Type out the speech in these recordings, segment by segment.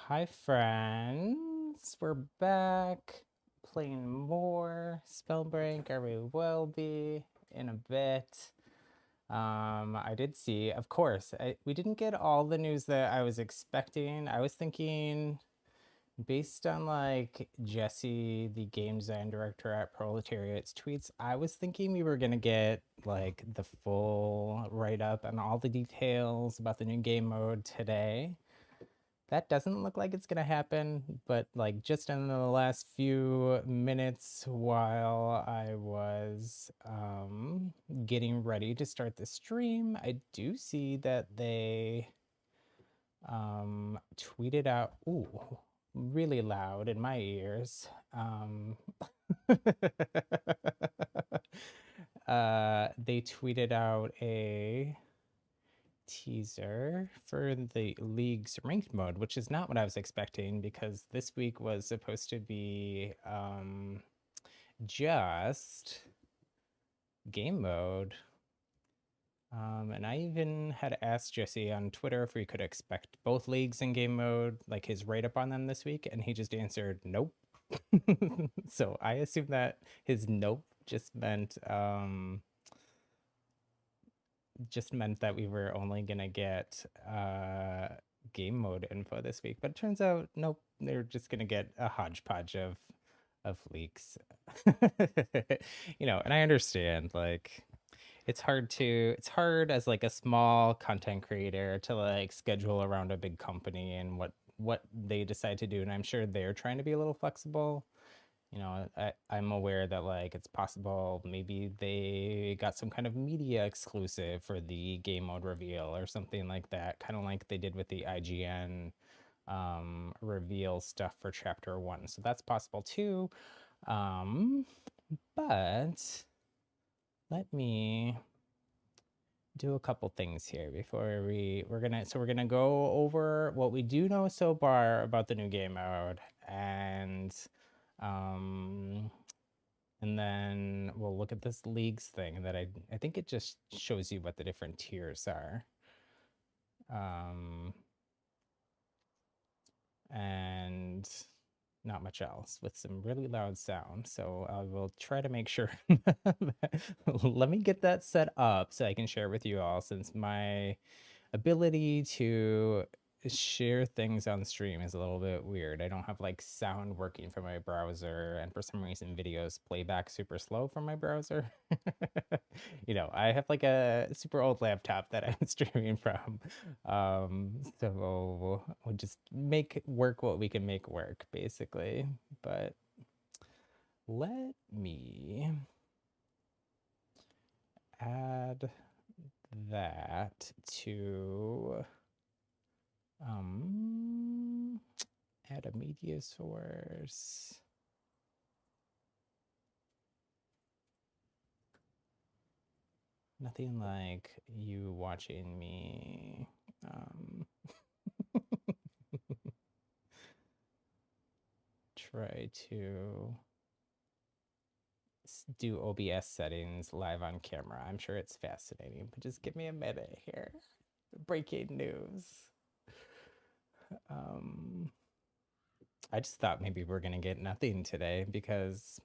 Hi, friends. We're back playing more Spellbreak, or we will be in a bit. I did see, of course, we didn't get all the news that I was expecting. I was thinking, based on like Jesse, the game design director at Proletariat's tweets, I was thinking we were gonna get like the full write up and all the details about the new game mode today. That doesn't look like it's gonna happen, but like just in the last few minutes while I was getting ready to start the stream, I do see that they tweeted out, ooh, really loud in my ears. They tweeted out a teaser for the league's ranked mode, which is not what I was expecting because this week was supposed to be just game mode. And I even had asked Jesse on Twitter if we could expect both leagues in game mode, like his write up on them this week, and he just answered nope. So I assume that his nope just meant that we were only gonna get game mode info this week, but it turns out nope, they're just gonna get a hodgepodge of leaks. And I understand like it's hard as like a small content creator to like schedule around a big company and what they decide to do, and I'm sure they're trying to be a little flexible. I'm aware that like it's possible maybe they got some kind of media exclusive for the game mode reveal or something like that, kind of like they did with the IGN reveal stuff for chapter 1. So that's possible too. But let me do a couple things here before we're gonna go over what we do know so far about the new game mode, um and then we'll look at this leagues thing that I think it just shows you what the different tiers are. And not much else with some really loud sound. So I will try to make sure. Let me get that set up so I can share with you all, since my ability to share things on stream is a little bit weird. I don't have like sound working from my browser, and for some reason videos play back super slow from my browser. I have like a super old laptop that I'm streaming from. So we'll just make work what we can make work, basically. But let me add that to add a media source. Nothing like you watching me try to do OBS settings live on camera. I'm sure it's fascinating, but just give me a minute here. Breaking news. I just thought maybe we're gonna get nothing today, because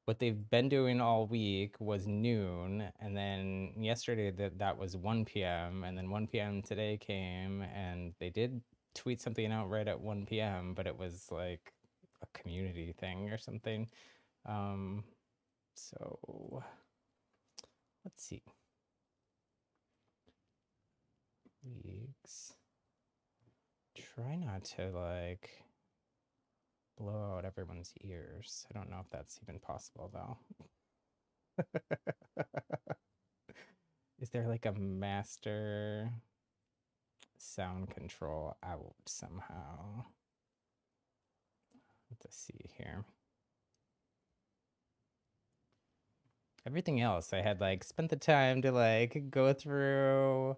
what they've been doing all week was noon, and then yesterday that was 1 p.m., and then 1 p.m. today came, and they did tweet something out right at 1 p.m., but it was like a community thing or something. So let's see. Weeks. Try not to like blow out everyone's ears. I don't know if that's even possible though. Is there like a master sound control out somehow? Let's see here. Everything else I had like spent the time to like go through,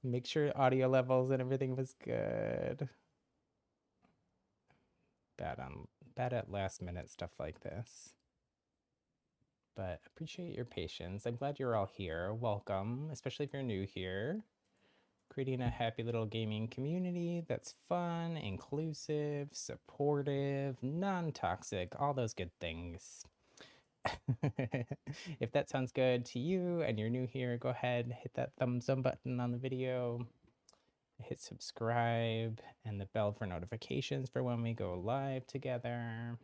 make sure audio levels and everything was good. Bad at last minute stuff like this. But appreciate your patience. I'm glad you're all here. Welcome, especially if you're new here. creating a happy little gaming community that's fun, inclusive, supportive, non-toxic, all those good things. If that sounds good to you and you're new here, go ahead, hit that thumbs up button on the video, hit subscribe and the bell for notifications for when we go live together.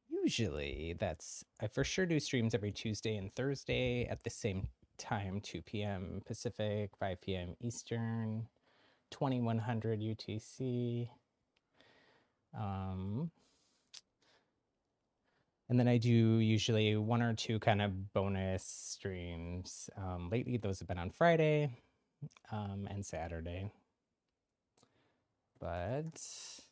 Usually I for sure do streams every Tuesday and Thursday at the same time, 2 p.m. Pacific, 5 p.m. Eastern, 2100 UTC. And then I do usually 1 or 2 kind of bonus streams. Lately, those have been on Friday and Saturday. But it's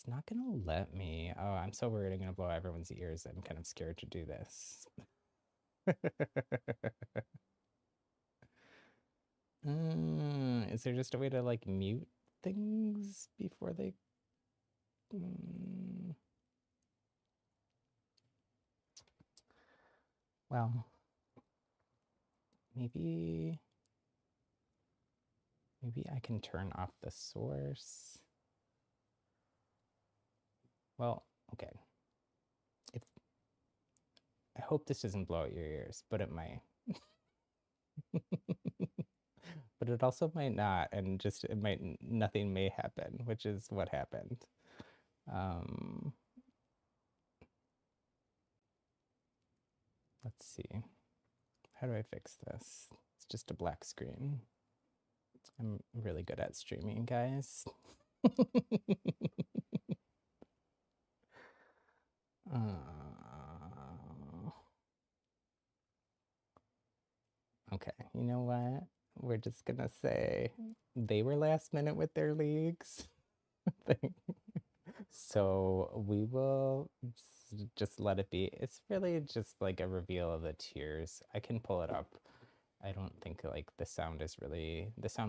not going to let me. Oh, I'm so worried I'm going to blow everyone's ears. I'm kind of scared to do this. Is there just a way to like mute things before they... Well, maybe I can turn off the source. Well, okay. I hope this doesn't blow out your ears, but it might. But it also might not, and just nothing may happen, which is what happened. Let's see. How do I fix this? It's just a black screen. I'm really good at streaming, guys. Okay, you know what? We're just gonna say they were last minute with their leagues. So we will just let it be. It's really just like a reveal of the tiers. I can pull it up. I don't think like the sound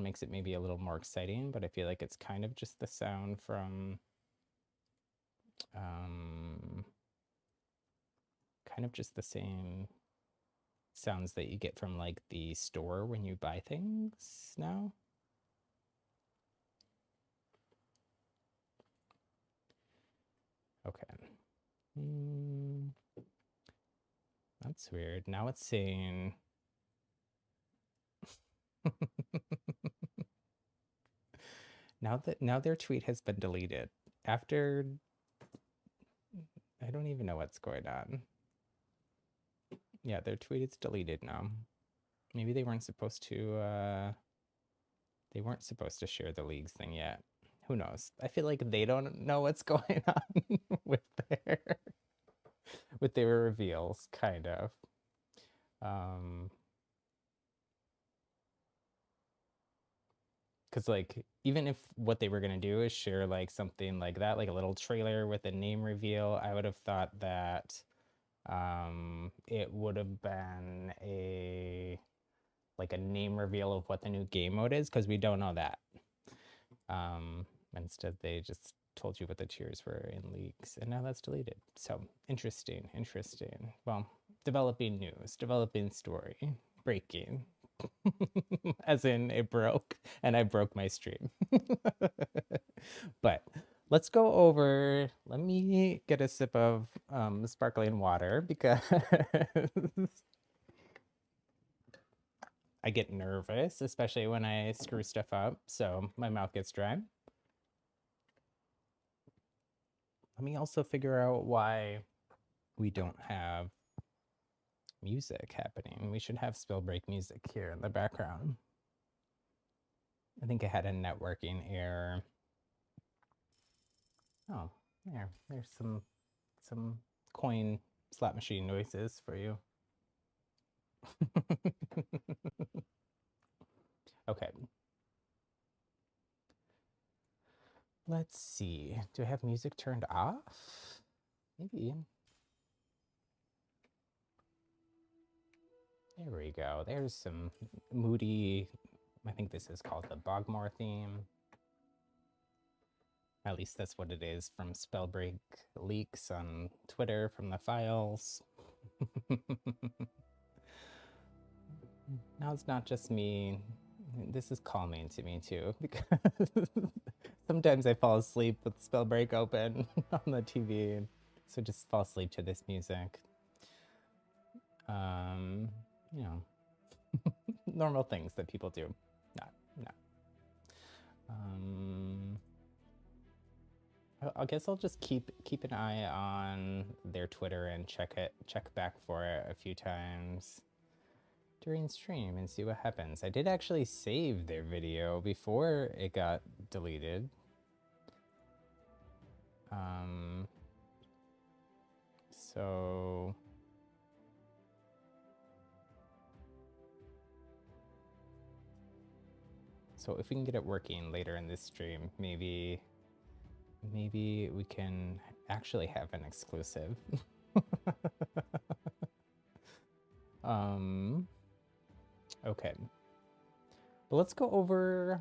makes it maybe a little more exciting, but I feel like it's kind of just the sound from kind of just the same sounds that you get from like the store when you buy things now. Okay. That's weird. Now it's saying now their tweet has been deleted. After I don't even know what's going on. Yeah, their tweet is deleted now. Maybe they weren't supposed to share the leagues thing yet. Who knows? I feel like they don't know what's going on with their reveals, kind of. Because like even if what they were gonna do is share like something like that, like a little trailer with a name reveal, I would have thought that it would have been a name reveal of what the new game mode is, because we don't know that. Instead they just told you what the tiers were in leagues, and now that's deleted. So interesting. Well, developing news, developing story, breaking. As in it broke and I broke my stream. But let's go over, let me get a sip of sparkling water because I get nervous, especially when I screw stuff up, so my mouth gets dry. Let me also figure out why we don't have music happening. We should have Spellbreak music here in the background. I think I had a networking error. Oh, there's some coin slot machine noises for you. Okay. Let's see. Do I have music turned off? Maybe. There we go. There's some moody, I think this is called the Bogmore theme. At least that's what it is from Spellbreak leaks on Twitter from the files. Now it's not just me. This is calming to me too, because sometimes I fall asleep with Spellbreak open on the TV, so just fall asleep to this music. You know, normal things that people do. No. I guess I'll just keep an eye on their Twitter and check back for it a few times during stream and see what happens. I did actually save their video before it got deleted. So if we can get it working later in this stream, maybe we can actually have an exclusive. Okay. But let's go over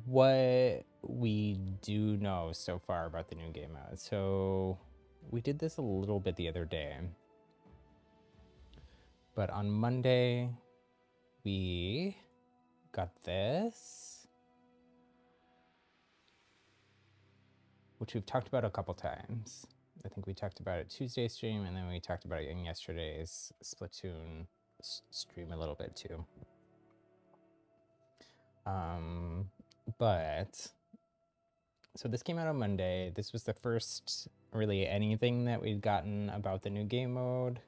what we do know so far about the new game mode. So we did this a little bit the other day, but on Monday we got this, which we've talked about a couple times. I think we talked about it Tuesday stream, and then we talked about it in yesterday's Splatoon stream a little bit too. But so this came out on Monday. This was the first really anything that we'd gotten about the new game mode.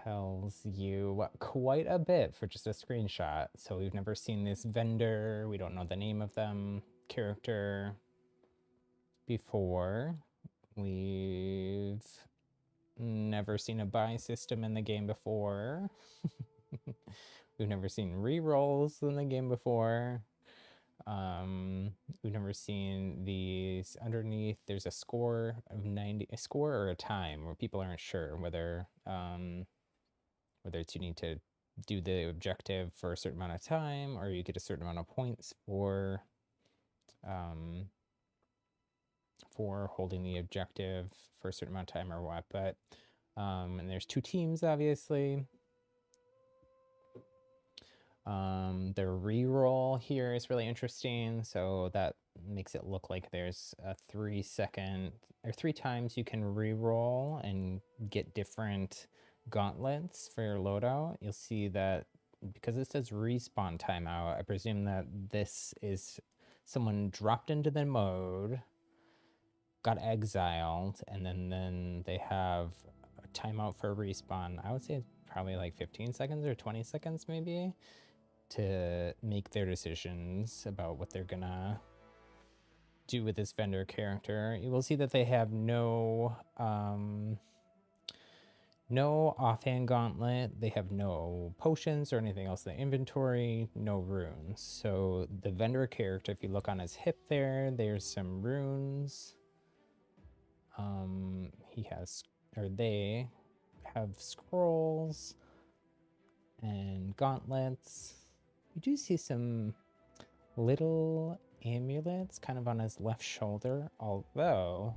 Tells you quite a bit for just a screenshot. So we've never seen this vendor. We don't know the name of them, character before. We've never seen a buy system in the game before. We've never seen rerolls in the game before. We've never seen these underneath. There's a score of 90, a score or a time where people aren't sure whether you need to do the objective for a certain amount of time, or you get a certain amount of points for holding the objective for a certain amount of time or what. But and there's 2 teams, obviously. The reroll here is really interesting. So that makes it look like there's a 3 times you can reroll and get different gauntlets for your loadout. You'll see that because it says respawn timeout, I presume that this is someone dropped into the mode, got exiled, and then they have a timeout for respawn. I would say it's probably like 15 seconds or 20 seconds maybe to make their decisions about what they're gonna do with this vendor character. You will see that they have no offhand gauntlet. They have no potions or anything else in the inventory, no runes. So the vendor character, if you look on his hip there, there's some runes. They have scrolls and gauntlets. You do see some little amulets kind of on his left shoulder, although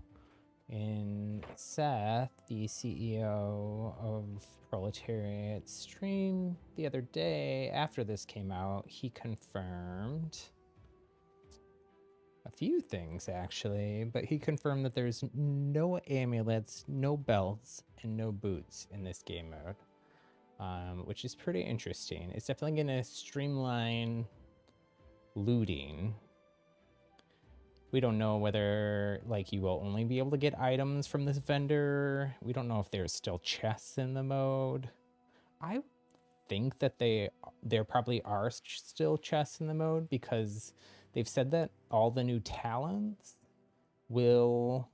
in Seth, the CEO of Proletariat stream the other day after this came out, he confirmed a few things actually, but he confirmed that there's no amulets, no belts, and no boots in this game mode. Which is pretty interesting. It's definitely gonna streamline looting. We don't know whether you will only be able to get items from this vendor. We don't know if there's still chests in the mode. I think that there probably are still chests in the mode because they've said that all the new talents will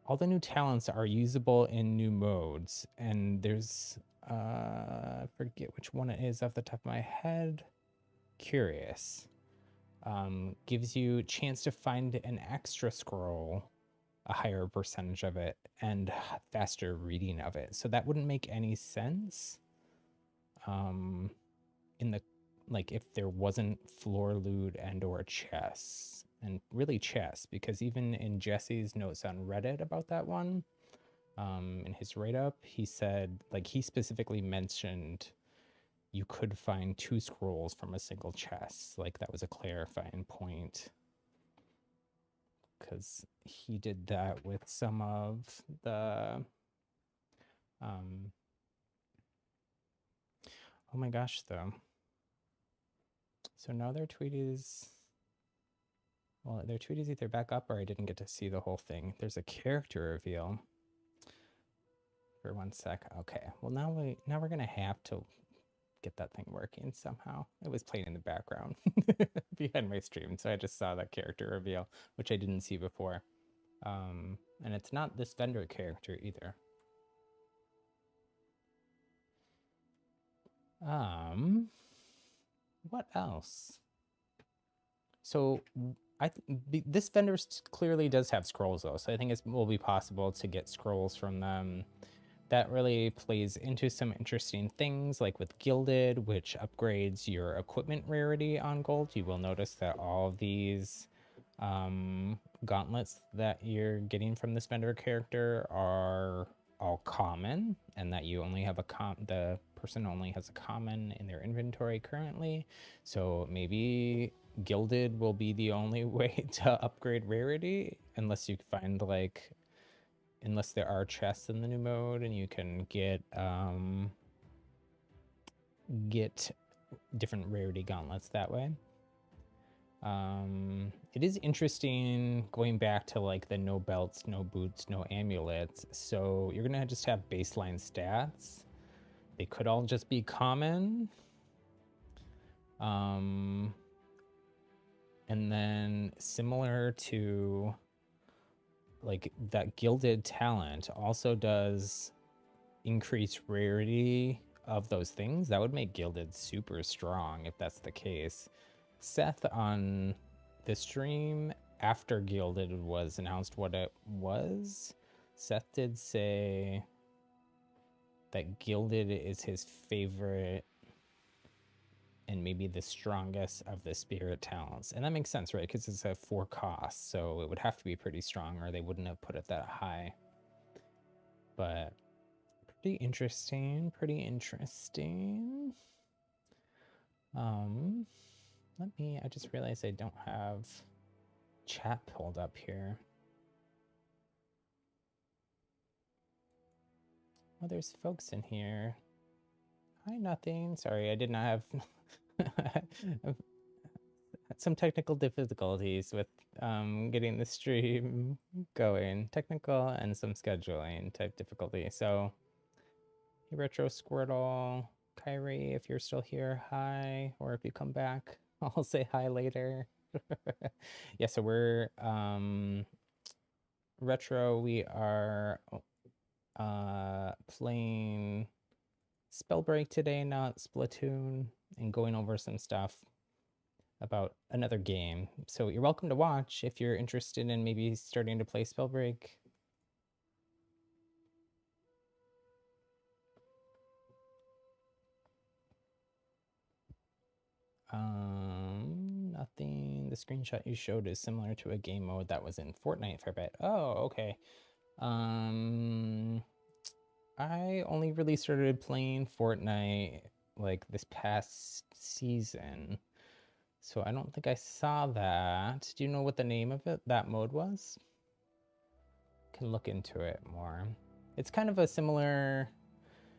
all the new talents are usable in new modes, and there's I forget which one it is off the top of my head. Curious. Gives you a chance to find an extra scroll, a higher percentage of it, and faster reading of it. So that wouldn't make any sense in the if there wasn't floor loot and or chests. and really chess, because even in Jesse's notes on Reddit about that one, in his write-up, he said, like, he specifically mentioned you could find 2 scrolls from a single chest. Like, that was a clarifying point, because he did that with some of the oh my gosh, though. So now their tweet is, well, their tweet is either back up or I didn't get to see the whole thing. There's a character reveal for 1 sec. Okay, well, now we're gonna have to get that thing working somehow. It was playing in the background behind my stream, so I just saw that character reveal, which I didn't see before. And it's not this vendor character either. What else? So this vendor clearly does have scrolls though, so I think it will be possible to get scrolls from them. That really plays into some interesting things, like with Gilded, which upgrades your equipment rarity on gold. You will notice that all of these gauntlets that you're getting from this vendor character are all common, and that you only have the person only has a common in their inventory currently. So maybe Gilded will be the only way to upgrade rarity, unless you find unless there are chests in the new mode and you can get different rarity gauntlets that way. It is interesting going back to like the no belts, no boots, no amulets. So you're gonna just have baseline stats. They could all just be common. And then similar to like that Gilded talent also does increase rarity of those things. That would make Gilded super strong if that's the case. Seth on the stream after Gilded was announced what it was, Seth did say that Gilded is his favorite and maybe the strongest of the spirit talents. And that makes sense, right? Because it's a 4 cost, so it would have to be pretty strong or they wouldn't have put it that high. But pretty interesting, pretty interesting. I just realized I don't have chat pulled up here. Oh, there's folks in here. Hi, nothing. Sorry, I did not have some technical difficulties with getting the stream going. Technical and some scheduling type difficulty. So, hey, Retro Squirtle, Kyrie, if you're still here, hi. Or if you come back, I'll say hi later. Yeah, so we're Retro, we are playing Spellbreak today, not Splatoon, and going over some stuff about another game. So you're welcome to watch if you're interested in maybe starting to play Spellbreak. Nothing. The screenshot you showed is similar to a game mode that was in Fortnite for a bit. Oh, okay. I only really started playing Fortnite like this past season, so I don't think I saw that. Do you know what the name of that mode was? Can look into it more. It's kind of a similar,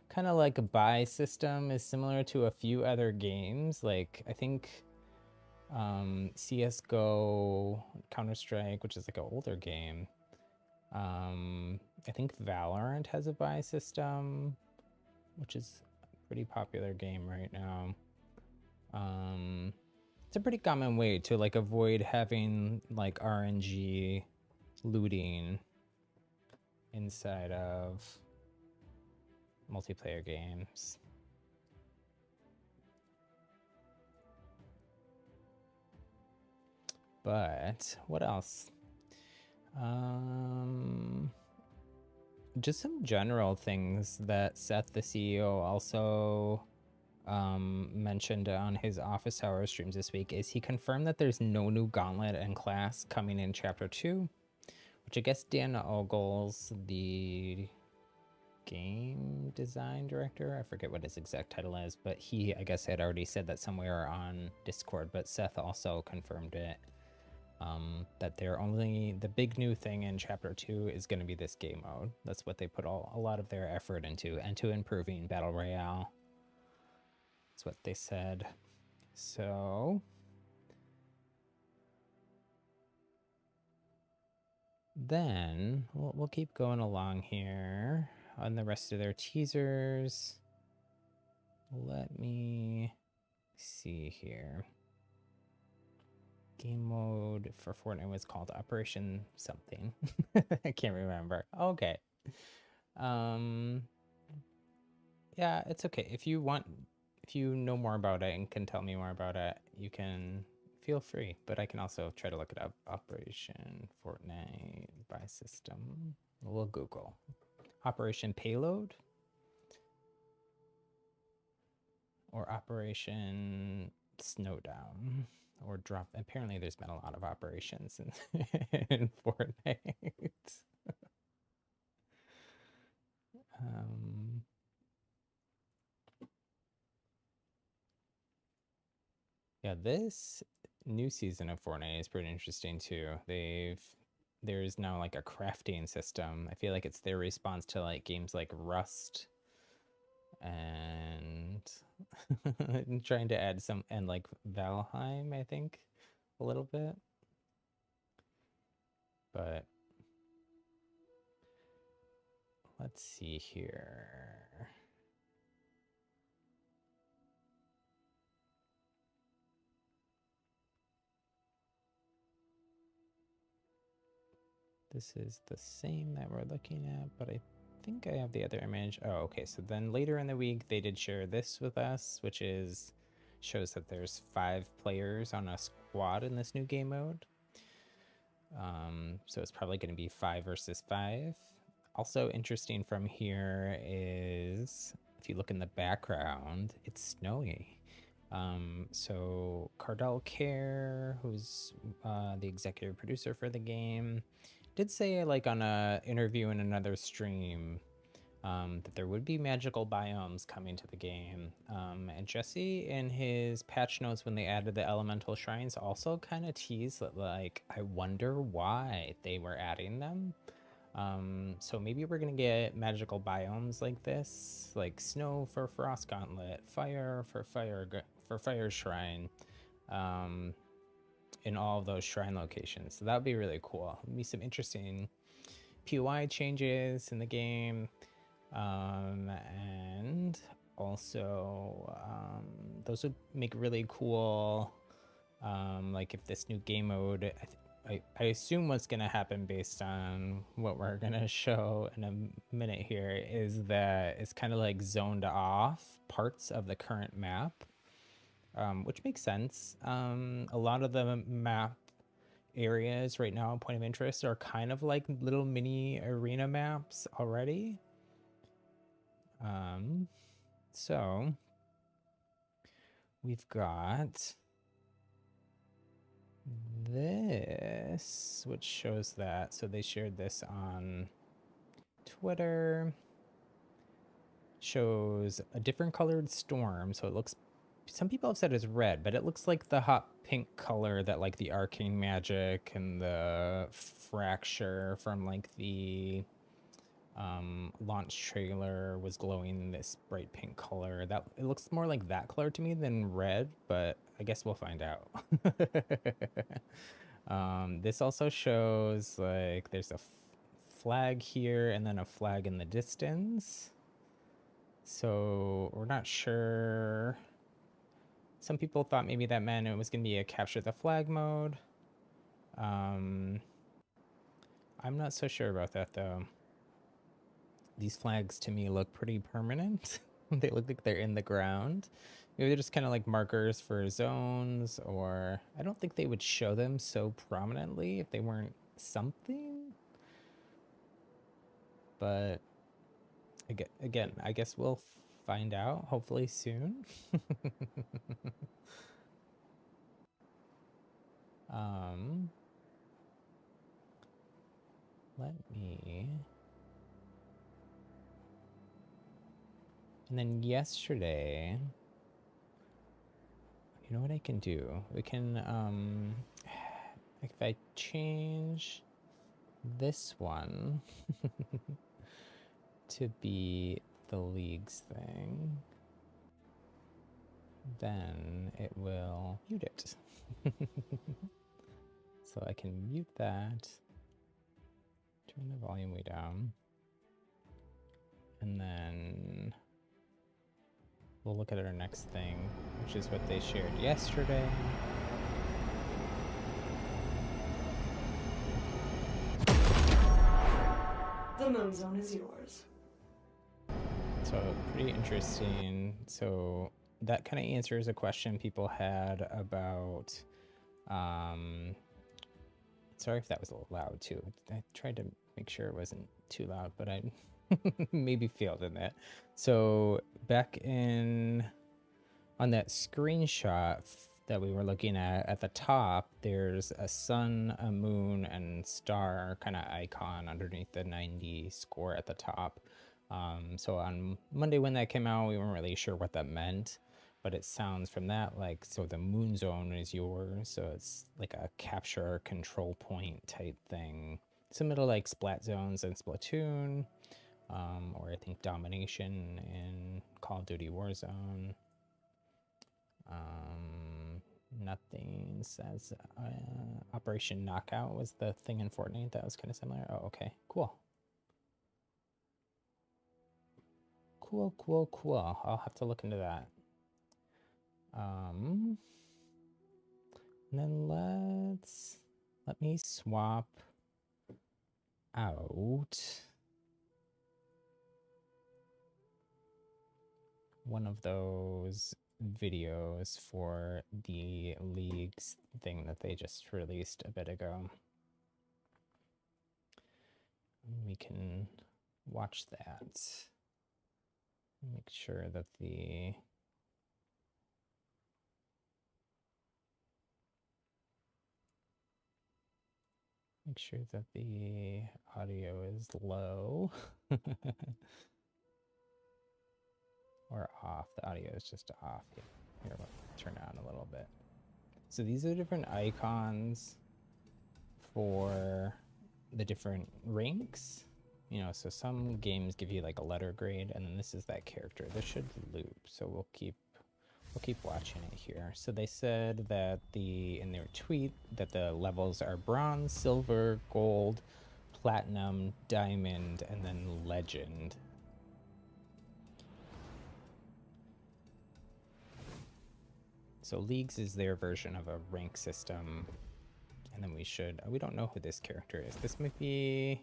kind of like a buy system is similar to a few other games. Like I think CSGO, Counter-Strike, which is like an older game. I think Valorant has a buy system, which is a pretty popular game right now. It's a pretty common way to like avoid having like RNG looting inside of multiplayer games. But what else? Just some general things that Seth, the CEO, also mentioned on his office hour streams this week is he confirmed that there's no new gauntlet and class coming in Chapter 2, which I guess Dan Ogles, the game design director, I forget what his exact title is, but he, I guess, had already said that somewhere on Discord, but Seth also confirmed it, that they're only, the big new thing in Chapter 2 is going to be this game mode. That's what they put a lot of their effort into, and to improving Battle Royale. That's what they said. So then we'll keep going along here on the rest of their teasers. Let me see here. Game mode for Fortnite was called Operation something. I can't remember. Okay. Yeah, it's okay. If you know more about it and can tell me more about it, you can feel free, but I can also try to look it up. Operation Fortnite by system. We'll Google. Operation Payload or Operation Snowdown or Drop. Apparently there's been a lot of operations in Fortnite. Yeah, this new season of Fortnite is pretty interesting too. There's now like a crafting system. I feel like it's their response to like games like Rust and trying to add some, and like Valheim, I think, a little bit. But let's see here. This is the same that we're looking at, but I think I have the other image. Oh, okay. So then later in the week, they did share this with us, which shows that there's 5 players on a squad in this new game mode. So it's probably going to be 5 versus 5. Also interesting from here is if you look in the background, it's snowy. So Cardell Care, who's the executive producer for the game, did say like on a interview in another stream that there would be magical biomes coming to the game. And Jesse in his patch notes when they added the elemental shrines also kind of teased that like, I wonder why they were adding them. So maybe we're gonna get magical biomes like this, like snow for Frost Gauntlet, fire for Fire Shrine, in all of those shrine locations. So that would be really cool. There'd be some interesting POI changes in the game, and also those would make really cool. Like if this new game mode, I assume what's going to happen based on what we're going to show in a minute here is that it's kind of like zoned off parts of the current map, which makes sense. A lot of the map areas right now, point of interest, are kind of like little mini arena maps already. So we've got this, which shows that. So they shared this on Twitter. Shows a different colored storm. So it looks, some people have said it's red, but it looks like the hot pink color that like the arcane magic and the fracture from like the launch trailer was glowing this bright pink color. That it looks more like that color to me than red, but I guess we'll find out. This also shows like there's a flag here and then a flag in the distance. So we're not sure. Some people thought maybe that meant it was going to be a capture the flag mode. I'm not so sure about that though. These flags to me look pretty permanent. They look like they're in the ground. Maybe they're just kind of like markers for zones, or I don't think they would show them so prominently if they weren't something. But again, I guess we'll find out hopefully soon. Let me... And then yesterday, you know what I can do? We can, if I change this one to be the leagues thing, then it will mute it. So I can mute that, turn the volume way down, and then we'll look at our next thing, which is what they shared yesterday. The moon zone is yours. So pretty interesting. So that kind of answers a question people had about, sorry if that was a little loud too. I tried to make sure it wasn't too loud, but I maybe failed in that. So back in, on that screenshot that we were looking at the top, there's a sun, a moon, and star kind of icon underneath the 90 score at the top. So on Monday when that came out, we weren't really sure what that meant, but it sounds from that like, so the moon zone is yours, so it's like a capture control point type thing, similar to like splat zones in Splatoon, or I think domination in Call of Duty Warzone. Nothing says Operation Knockout was the thing in Fortnite that was kind of similar. Oh, okay, cool. Cool. I'll have to look into that. And then let me swap out one of those videos for the leagues thing that they just released a bit ago. We can watch that. Make sure that the audio is low. Or off. The audio is just off. Here, we'll turn it on a little bit. So these are different icons for the different ranks. You know, so some games give you like a letter grade, and then this is that character. This should loop, so we'll keep watching it here. So they said that in their tweet that the levels are bronze, silver, gold, platinum, diamond, and then legend. So leagues is their version of a rank system. And then we don't know who this character is. This might be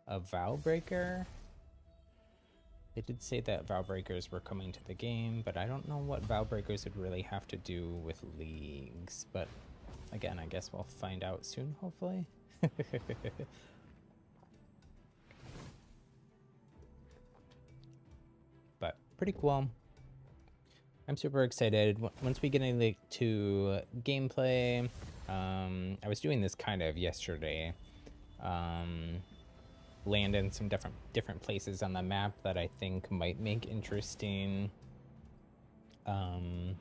a vow breaker. They did say that vow breakers were coming to the game, but I don't know what vow breakers would really have to do with leagues. But again, I guess we'll find out soon, hopefully. But pretty cool. I'm super excited. Once we get into gameplay, I was doing this kind of yesterday. Land in some different places on the map that I think might make interesting kind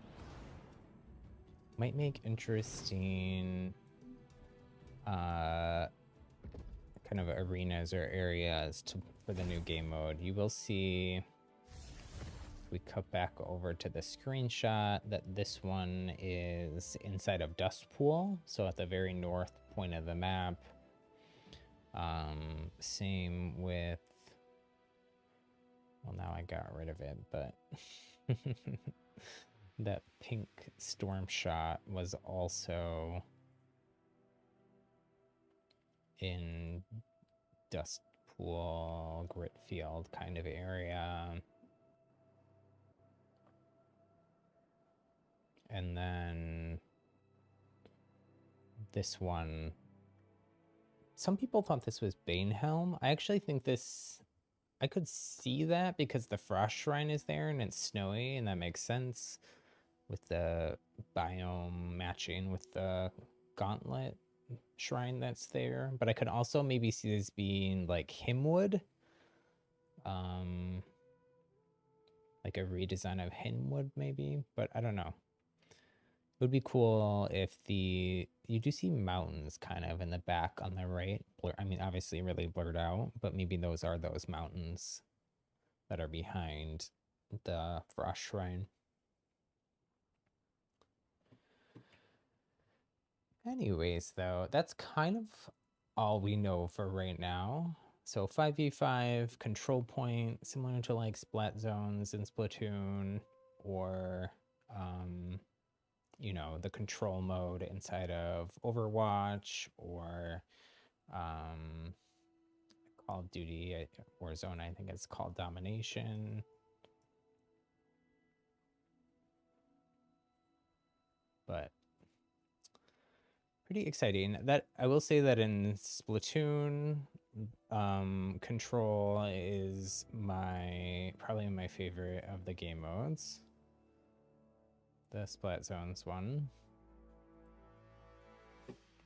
of arenas or areas for the new game mode. You will see, if we cut back over to the screenshot, that this one is inside of Dust Pool, so at the very north point of the map. Same with, well, now I got rid of it, but that pink storm shot was also in Dust Pool, Grit Field kind of area. And then this one, some people thought this was Banehelm. I actually think this I could see that because the frost shrine is there and it's snowy, and that makes sense with the biome matching with the gauntlet shrine that's there. But I could also maybe see this being like Hymwood, like a redesign of Hymwood maybe, but I don't know. It would be cool if you do see mountains kind of in the back on the right. I mean, obviously really blurred out, but maybe those are those mountains that are behind the frost shrine. Anyways, though, that's kind of all we know for right now. So 5v5 control point, similar to like Splat Zones in Splatoon, or you know, the control mode inside of Overwatch, or Call of Duty, Warzone, I think it's called Domination. But pretty exciting. That I will say that in Splatoon, control is probably my favorite of the game modes. The Splat Zones one.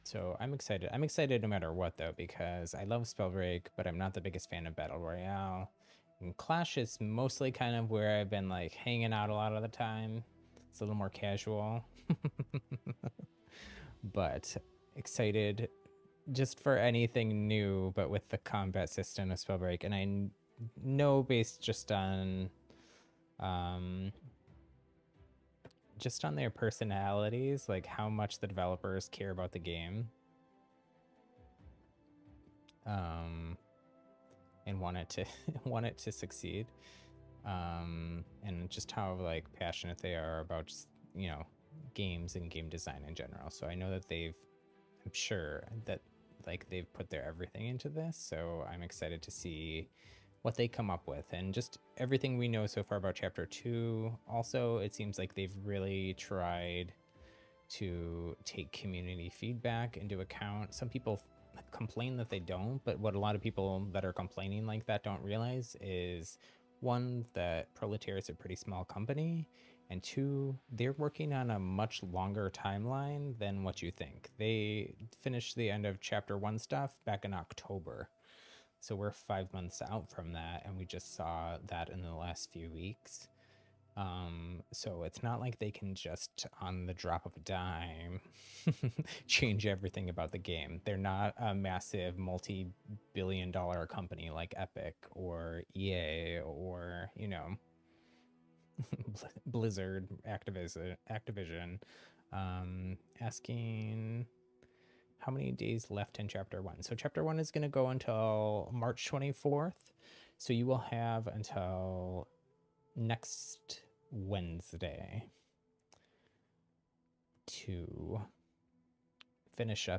So I'm excited. I'm excited no matter what though, because I love Spellbreak, but I'm not the biggest fan of Battle Royale. And Clash is mostly kind of where I've been like hanging out a lot of the time. It's a little more casual. But excited just for anything new, but with the combat system of Spellbreak. And I know based just on their personalities, like how much the developers care about the game, and want it to succeed, and just how like passionate they are about just, you know, games and game design in general. So I know that I'm sure that like they've put their everything into this. So I'm excited to see what they come up with, and just everything we know so far about Chapter 2. Also, it seems like they've really tried to take community feedback into account. Some people complain that they don't, but what a lot of people that are complaining like that don't realize is, one, that Proletaire is a pretty small company, and two, they're working on a much longer timeline than what you think. They finished the end of Chapter 1 stuff back in October. So we're 5 months out from that, and we just saw that in the last few weeks. So it's not like they can just, on the drop of a dime, change everything about the game. They're not a massive multi-billion-dollar company like Epic or EA or, you know, Blizzard, Activision. Asking how many days left in Chapter 1. So Chapter 1 is going to go until March 24th. So you will have until next Wednesday to finish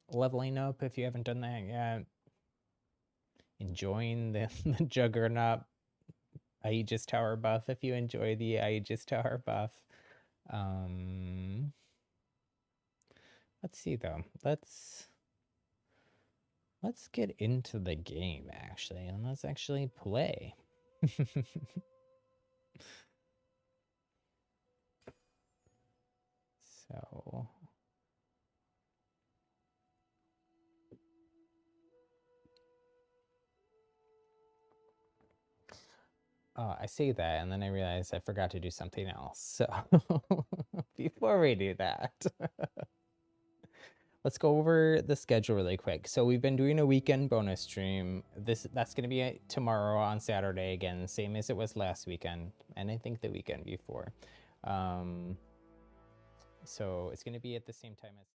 leveling up if you haven't done that yet. Enjoying the Juggernaut Aegis Tower buff if you enjoy the Aegis Tower buff. Let's see though. Let's get into the game actually, and let's actually play. So I say that, and then I realized I forgot to do something else. So before we do that, let's go over the schedule really quick. So we've been doing a weekend bonus stream. That's going to be tomorrow on Saturday again, same as it was last weekend, and I think the weekend before. So it's going to be at the same time as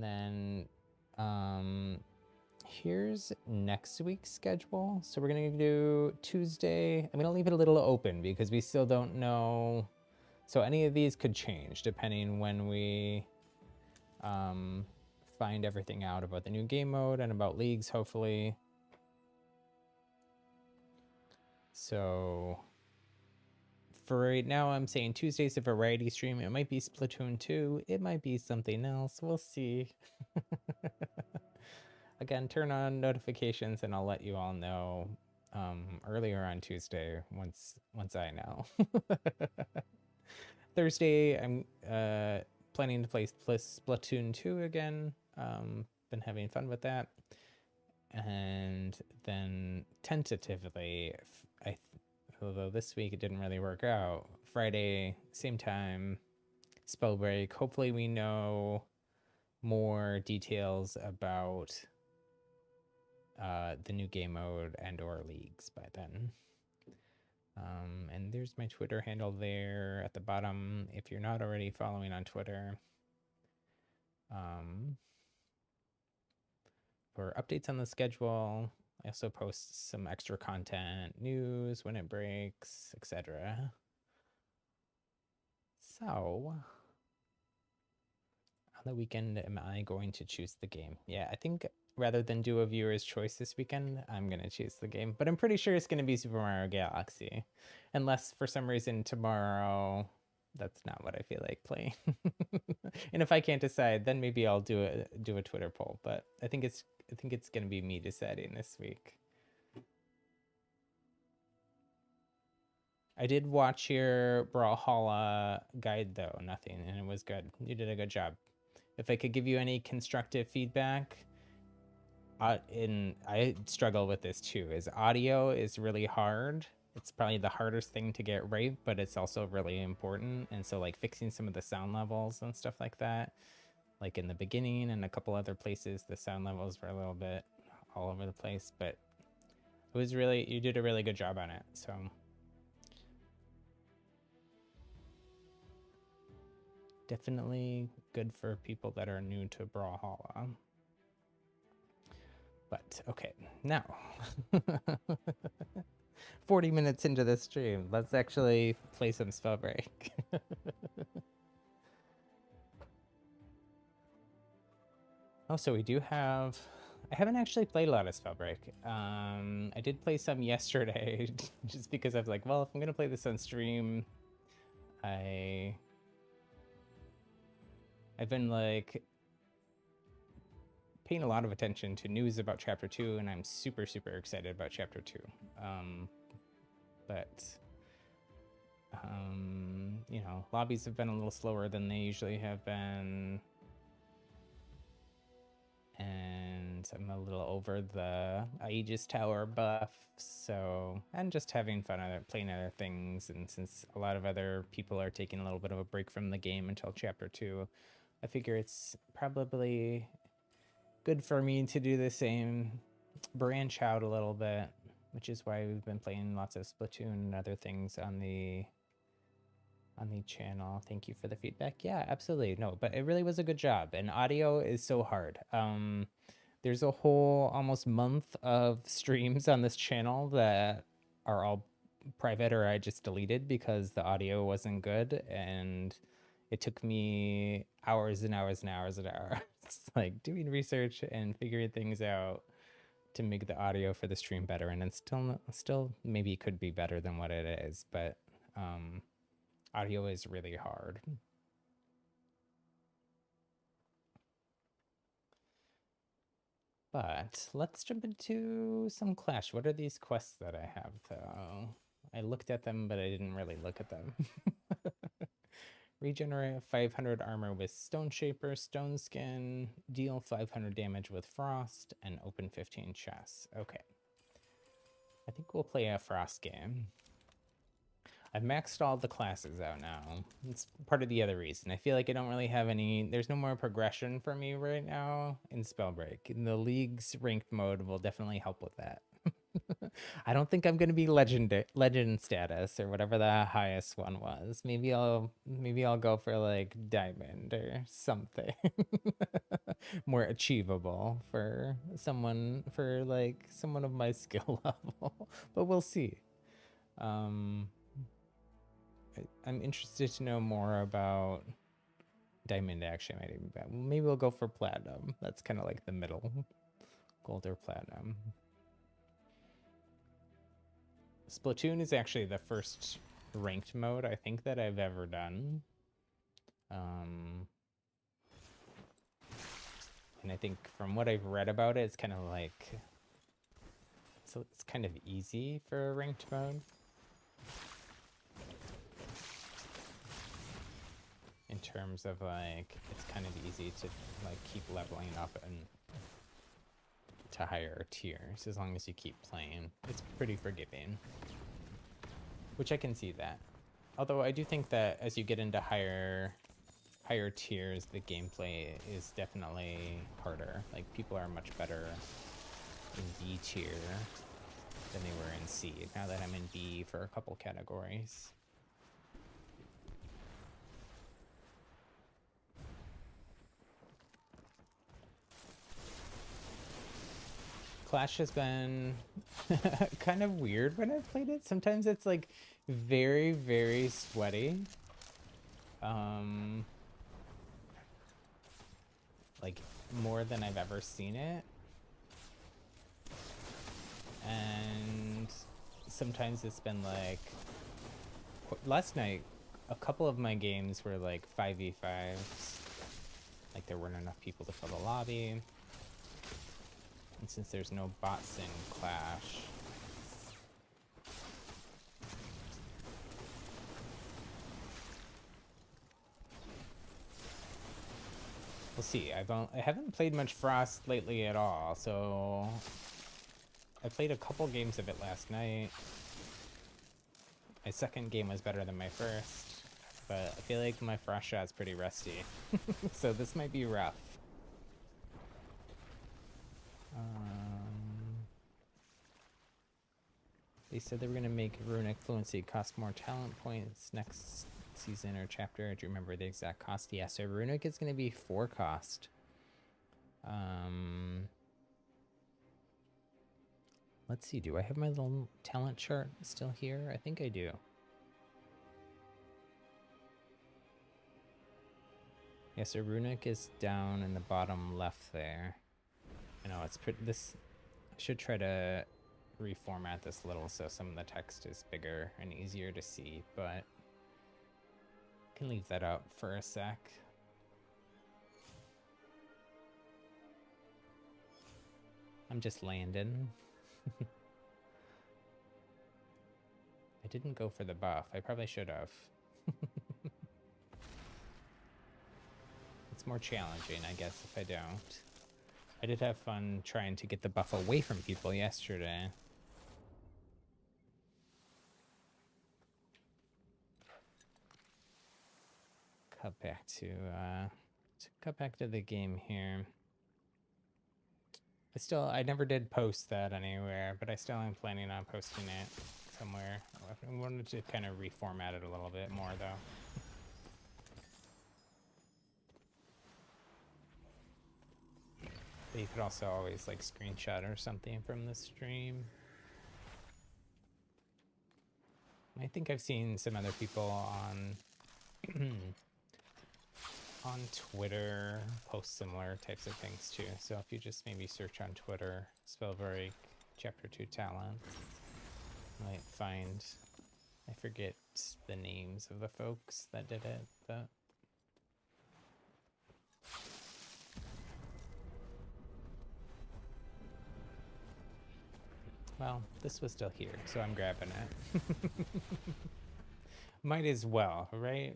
And then here's next week's schedule. So we're going to do Tuesday. I'm going to leave it a little open because we still don't know. So any of these could change depending when we find everything out about the new game mode and about leagues, hopefully. So for right now, I'm saying Tuesday's a variety stream. It might be Splatoon 2. It might be something else. We'll see. Again, turn on notifications and I'll let you all know earlier on Tuesday once I know. Thursday, I'm planning to play Splatoon 2 again. Been having fun with that. And then tentatively, although this week it didn't really work out, Friday, same time, Spellbreak. Hopefully we know more details about the new game mode and or leagues by then. And there's my Twitter handle there at the bottom if you're not already following on Twitter. For updates on the schedule, I also post some extra content, news when it breaks, etc. So, on the weekend, am I going to choose the game? Yeah, I think rather than do a viewer's choice this weekend, I'm going to choose the game. But I'm pretty sure it's going to be Super Mario Galaxy. Unless for some reason tomorrow, that's not what I feel like playing. And if I can't decide, then maybe I'll do a Twitter poll. But I think it's going to be me deciding this week. I did watch your Brawlhalla guide though, nothing, and it was good. You did a good job. If I could give you any constructive feedback, and I struggle with this too, is audio is really hard. It's probably the hardest thing to get right, but it's also really important. And so like fixing some of the sound levels and stuff like that, like in the beginning and a couple other places, the sound levels were a little bit all over the place, but it was really, you did a really good job on it. So definitely good for people that are new to Brawlhalla. But okay, now 40 minutes into the stream, let's actually play some Spellbreak. Oh, so we do have, I haven't actually played a lot of Spellbreak. I did play some yesterday just because I was like, well, if I'm gonna play this on stream, I've been like paying a lot of attention to news about Chapter 2, and I'm super, super excited about Chapter 2. But you know, lobbies have been a little slower than they usually have been. And I'm a little over the Aegis Tower buff, so, and just having fun playing other things. And since a lot of other people are taking a little bit of a break from the game until Chapter 2, I figure it's probably good for me to do the same, branch out a little bit, which is why we've been playing lots of Splatoon and other things on the channel. Thank you for the feedback. Yeah, absolutely. No, but it really was a good job. And audio is so hard. There's a whole almost month of streams on this channel that are all private or I just deleted because the audio wasn't good. And it took me hours and hours and hours and hours like doing research and figuring things out to make the audio for the stream better. And it's still maybe could be better than what it is, but audio is really hard. But let's jump into some Clash. What are these quests that I have though? I looked at them, but I didn't really look at them. Regenerate 500 armor with Stone Shaper, Stone Skin, deal 500 damage with Frost, and open 15 chests. Okay. I think we'll play a Frost game. I've maxed all the classes out now. It's part of the other reason. I feel like I don't really have any, there's no more progression for me right now in Spellbreak. In the League's ranked mode will definitely help with that. I don't think I'm gonna be legend status or whatever the highest one was. Maybe I'll go for like diamond or something. more achievable for someone of my skill level. But we'll see. I'm interested to know more about diamond. Actually, might even bet. Maybe we'll go for platinum. That's kind of like the middle, gold or platinum. Splatoon is actually the first ranked mode I think that I've ever done. And I think from what I've read about it, it's kind of like, so it's kind of easy for a ranked mode. In terms of like, it's kind of easy to like keep leveling up and to higher tiers as long as you keep playing. It's pretty forgiving, which I can see that. Although I do think that as you get into higher tiers, the gameplay is definitely harder. Like people are much better in B tier than they were in C. Now that I'm in B for a couple categories. Clash has been kind of weird when I've played it. Sometimes it's like very, very sweaty. Like more than I've ever seen it. And sometimes it's been like, last night, a couple of my games were like 5v5s. Like there weren't enough people to fill the lobby. And since there's no bots in Clash, we'll see. I haven't played much Frost lately at all, so I played a couple games of it last night. My second game was better than my first, but I feel like my Frost shot's pretty rusty, so this might be rough. They said they were going to make Runic Fluency cost more talent points next season or chapter. Do you remember the exact cost? Yeah, so Runic is going to be 4 cost. Let's see, do I have my little talent chart still here? I think I do. Yeah, so Runic is down in the bottom left there. I know it's pretty, I should try to reformat this a little so some of the text is bigger and easier to see, but I can leave that up for a sec. I'm just landing. I didn't go for the buff. I probably should have. It's more challenging, I guess, if I don't. I did have fun trying to get the buff away from people yesterday. Cut back to the game here. I never did post that anywhere, but I still am planning on posting it somewhere. I wanted to kind of reformat it a little bit more though. But you could also always like screenshot or something from the stream. I think I've seen some other people on on Twitter post similar types of things too. So if you just maybe search on Twitter, Spellbreak Chapter 2 talent, you might find, I forget the names of the folks that did it, but well, this was still here, so I'm grabbing it. Might as well, right?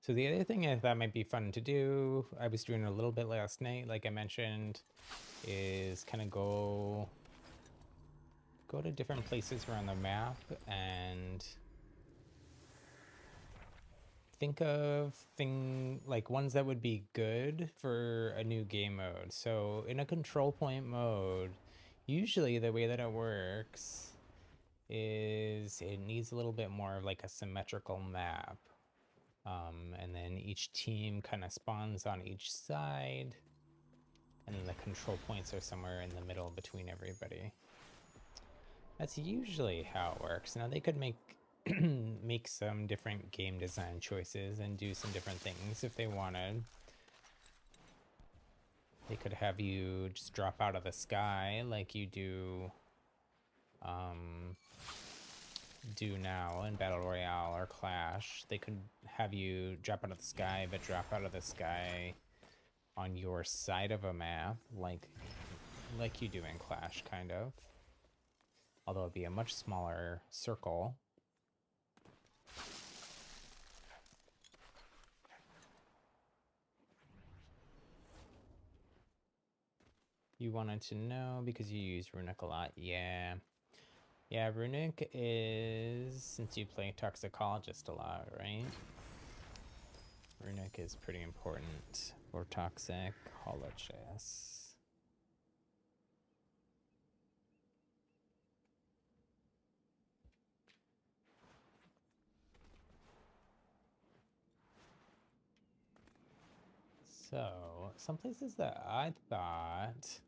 So the other thing I thought might be fun to do, I was doing a little bit last night, like I mentioned, is kind of go to different places around the map and think of like ones that would be good for a new game mode. So in a control point mode, usually the way that it works is it needs a little bit more of like a symmetrical map. And then each team kind of spawns on each side, and then the control points are somewhere in the middle between everybody. That's usually how it works. Now they could make make some different game design choices and do some different things if they wanted. They could have you just drop out of the sky like you do now in Battle Royale or Clash. They could have you drop out of the sky, but drop out of the sky on your side of a map, like you do in Clash, kind of. Although it'd be a much smaller circle. You wanted to know because you use Runic a lot. Yeah, Runic is, since you play Toxicologist a lot, right? Runic is pretty important for Toxicologist. So, some places that I thought...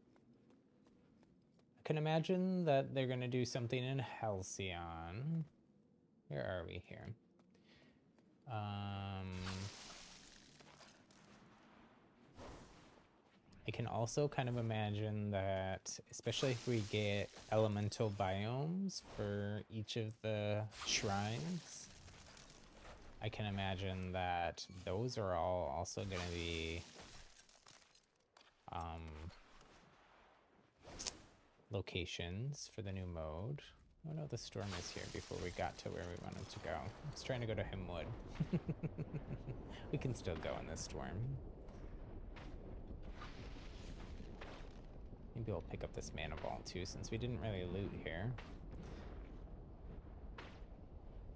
I can imagine that they're going to do something in Halcyon. Where are we here? I can also kind of imagine that, especially if we get elemental biomes for each of the shrines, I can imagine that those are all also going to be locations for the new mode. Oh no, the storm is here before we got to where we wanted to go. I was trying to go to Himwood. We can still go in this storm. Maybe we'll pick up this mana ball too, since we didn't really loot here.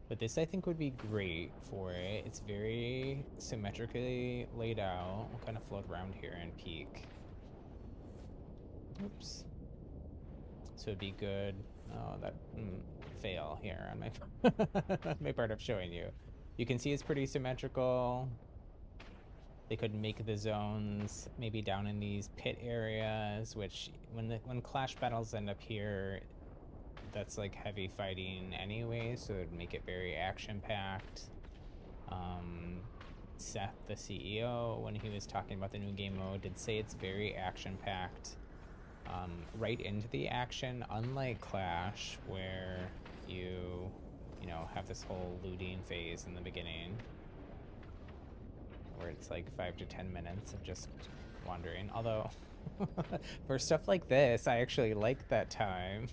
But this, I think, would be great for it. It's very symmetrically laid out. We'll kind of float around here and peek. Oops. So it'd be good. Oh, that fail here on my my part of showing you. You can see it's pretty symmetrical. They could make the zones maybe down in these pit areas, which when Clash battles end up here, that's like heavy fighting anyway, so it'd make it very action-packed. Seth, the CEO, when he was talking about the new game mode, did say it's very action-packed. Right into the action, unlike Clash, where you know, have this whole looting phase in the beginning, where it's like 5 to 10 minutes of just wandering. Although, for stuff like this, I actually like that time.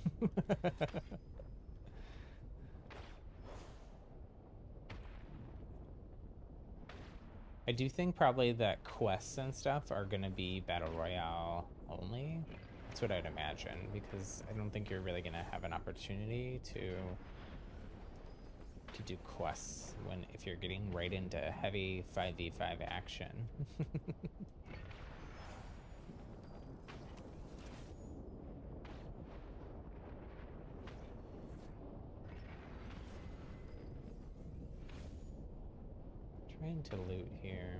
I do think probably that quests and stuff are gonna be Battle Royale only. That's what I'd imagine, because I don't think you're really gonna have an opportunity to do quests if you're getting right into heavy 5v5 action. Trying to loot here.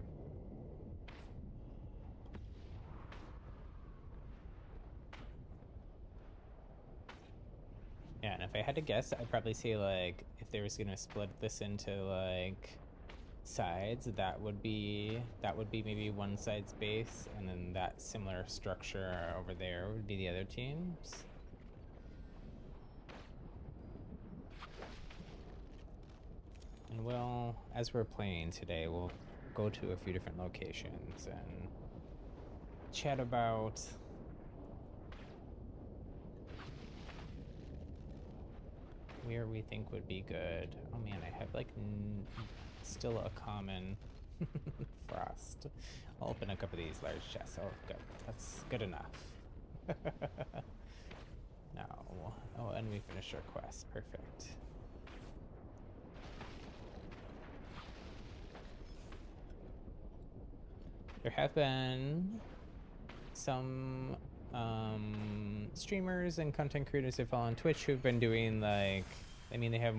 Yeah, and if I had to guess, I'd probably say, like, if they was gonna split this into like sides, that would be maybe one side's base, and then that similar structure over there would be the other teams. And well, as we're playing today, we'll go to a few different locations and chat about where we think would be good. Oh man, I have like still a common frost. I'll open a couple of these large chests. Oh, good. That's good enough. Now, oh, and we finished our quest. Perfect. There have been some streamers and content creators I follow on Twitch who've been doing like, I mean, they have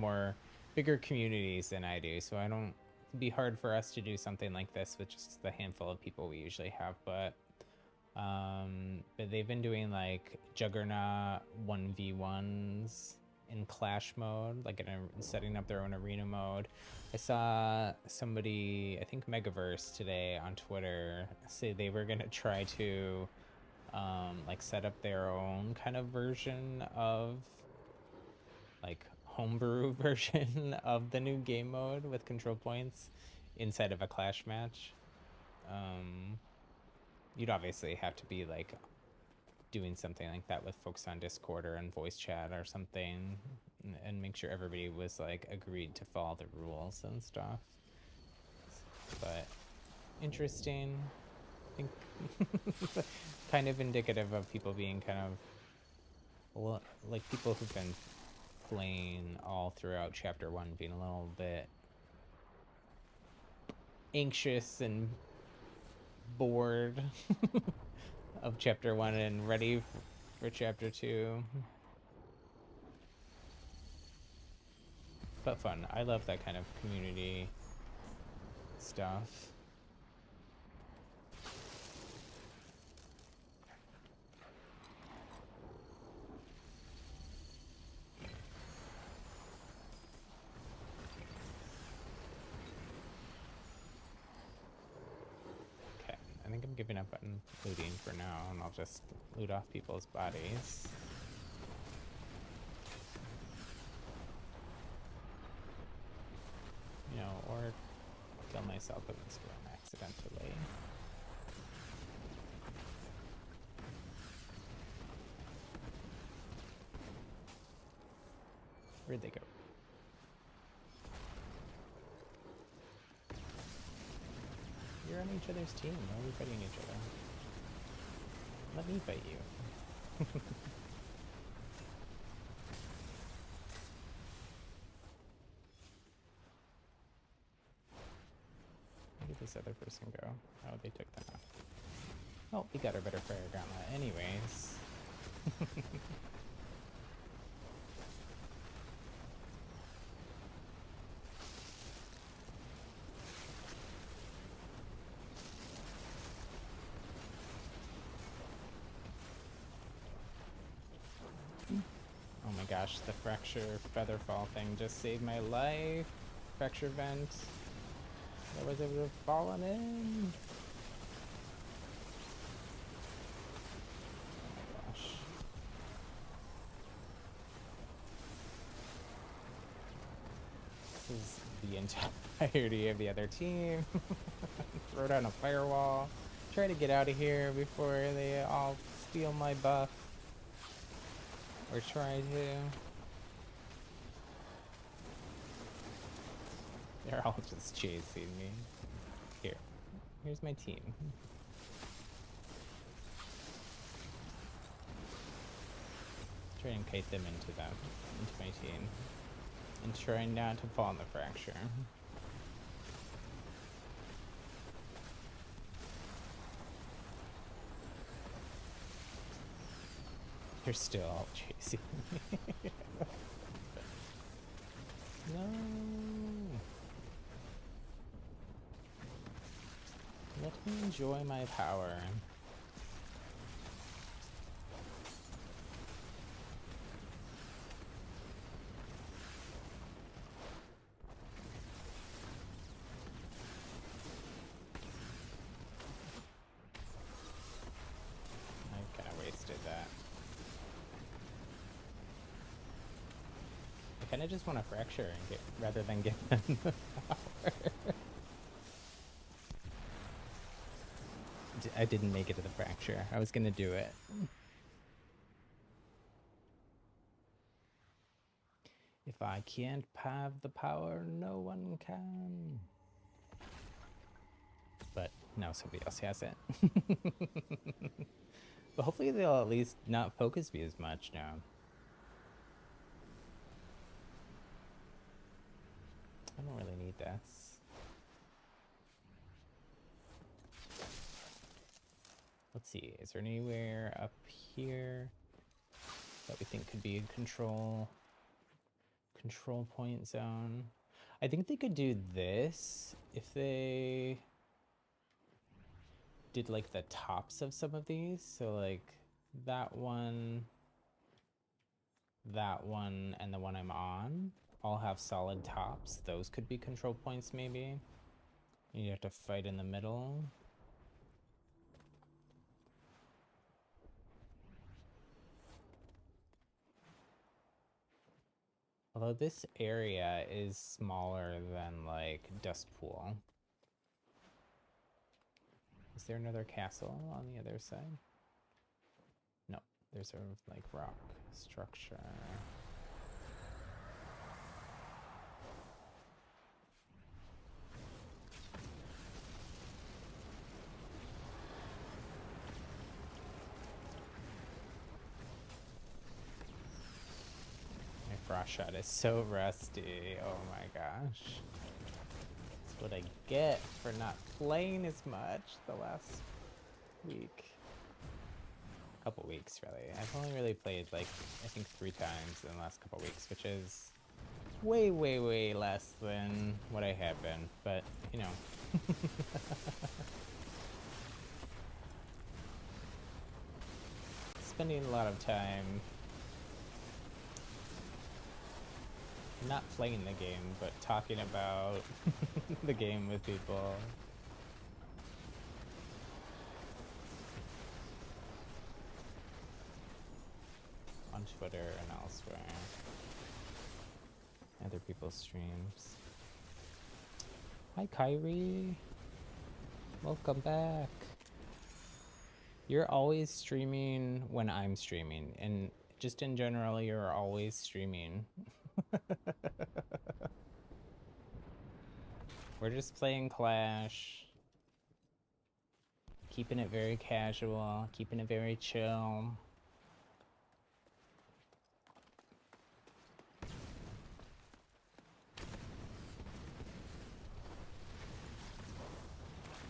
bigger communities than I do, so it'd be hard for us to do something like this with just the handful of people we usually have, but they've been doing like Juggernaut 1v1s in Clash mode, like setting up their own arena mode. I saw somebody, I think Megaverse today on Twitter, say they were gonna try to like set up their own kind of version of like homebrew version of the new game mode with control points inside of a Clash match. You'd obviously have to be like doing something like that with folks on Discord or in voice chat or something, and make sure everybody was like agreed to follow the rules and stuff. But interesting. I think kind of indicative of people being kind of like people who've been playing all throughout chapter 1 being a little bit anxious and bored of chapter 1 and ready for chapter 2. But fun. I love that kind of community stuff. Okay, I think I'm giving up on looting for now, and I'll just loot off people's bodies. You know, or kill myself with this gun accidentally. Where'd they go? You're on each other's team. Why are we fighting each other? Let me fight you. Where did this other person go? Oh, they took them out. Well, we got our better fire gauntlet anyways. Oh my gosh, the fracture featherfall thing just saved my life. Fracture vent. Otherwise I would have fallen in. Oh my gosh. This is the entirety of the other team. Throw down a firewall. Try to get out of here before they all steal my buff. Or try to. They're all just chasing me. Here's my team. Try and kite them into my team. And try not to fall in the fracture. They're still all chasing me. No. Let me enjoy my power. I kind of wasted that. I kind of just want to fracture and rather than give them the power. I didn't make it to the fracture. I was gonna do it. If I can't have the power, no one can. But now somebody else has it. But hopefully they'll at least not focus me as much now. I don't really need this. let's see, is there anywhere up here that we think could be a control point zone? I think they could do this if they did like the tops of some of these. So like that one, and the one I'm on all have solid tops. Those could be control points maybe. You have to fight in the middle. Although this area is smaller than like Dust Pool. Is there another castle on the other side? No, there's a like rock structure. My frost shot is so rusty. Oh my gosh. That's what I get for not playing as much the last week. Couple weeks really. I've only really played like I think 3 times in the last couple weeks, which is way less than what I have been, but you know. Spending a lot of time not playing the game, but talking about the game with people. On Twitter and elsewhere. Other people's streams. Hi Kyrie. Welcome back. You're always streaming when I'm streaming, and just in general, you're always streaming. We're just playing Clash. Keeping it very casual, keeping it very chill.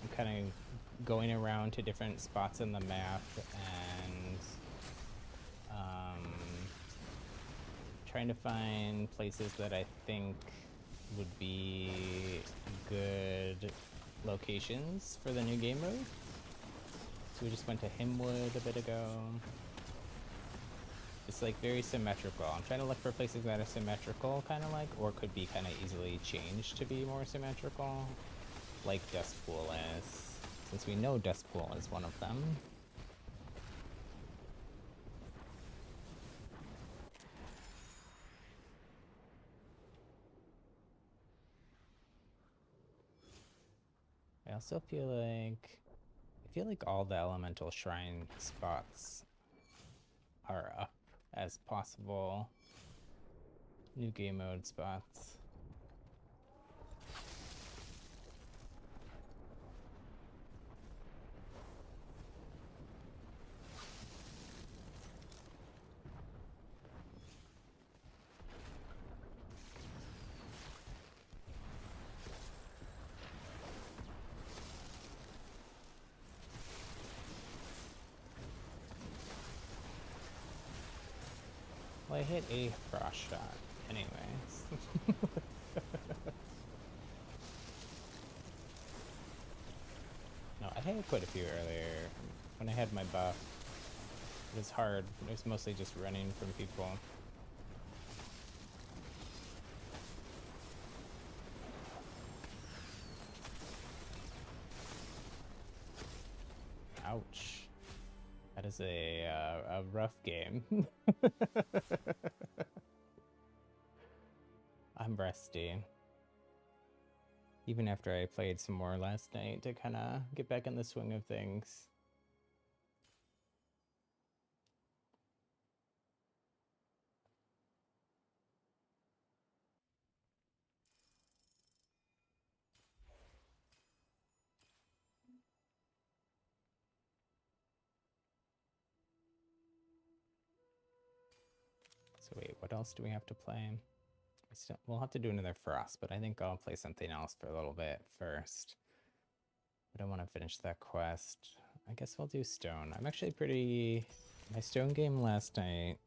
I'm kind of going around to different spots in the map and trying to find places that I think would be good locations for the new game mode. So we just went to Himwood a bit ago. It's like very symmetrical. I'm trying to look for places that are symmetrical, kind of like, or could be kind of easily changed to be more symmetrical, like Dust Pool is, since we know Dust Pool is one of them. I also feel like all the elemental shrine spots are up as possible new game mode spots. Well, I hit a frost shot anyways. No, I had quite a few earlier. When I had my buff, it was hard. It was mostly just running from people. Ouch. That is a rough game. I'm rusty. Even after I played some more last night to kind of get back in the swing of things. So wait, what else do we have to play? We'll have to do another Frost, but I think I'll play something else for a little bit first. But I want to finish that quest. I guess we'll do stone. I'm actually pretty... My stone game last night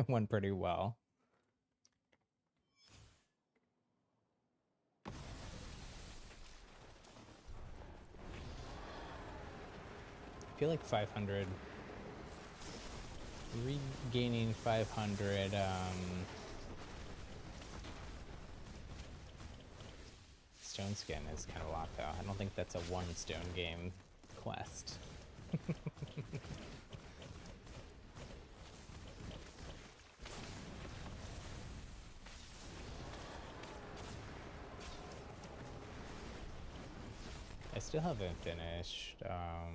went pretty well. I feel like 500... Regaining 500... stone skin is kind of a lot, though. I don't think that's a one stone game quest. I still haven't finished. I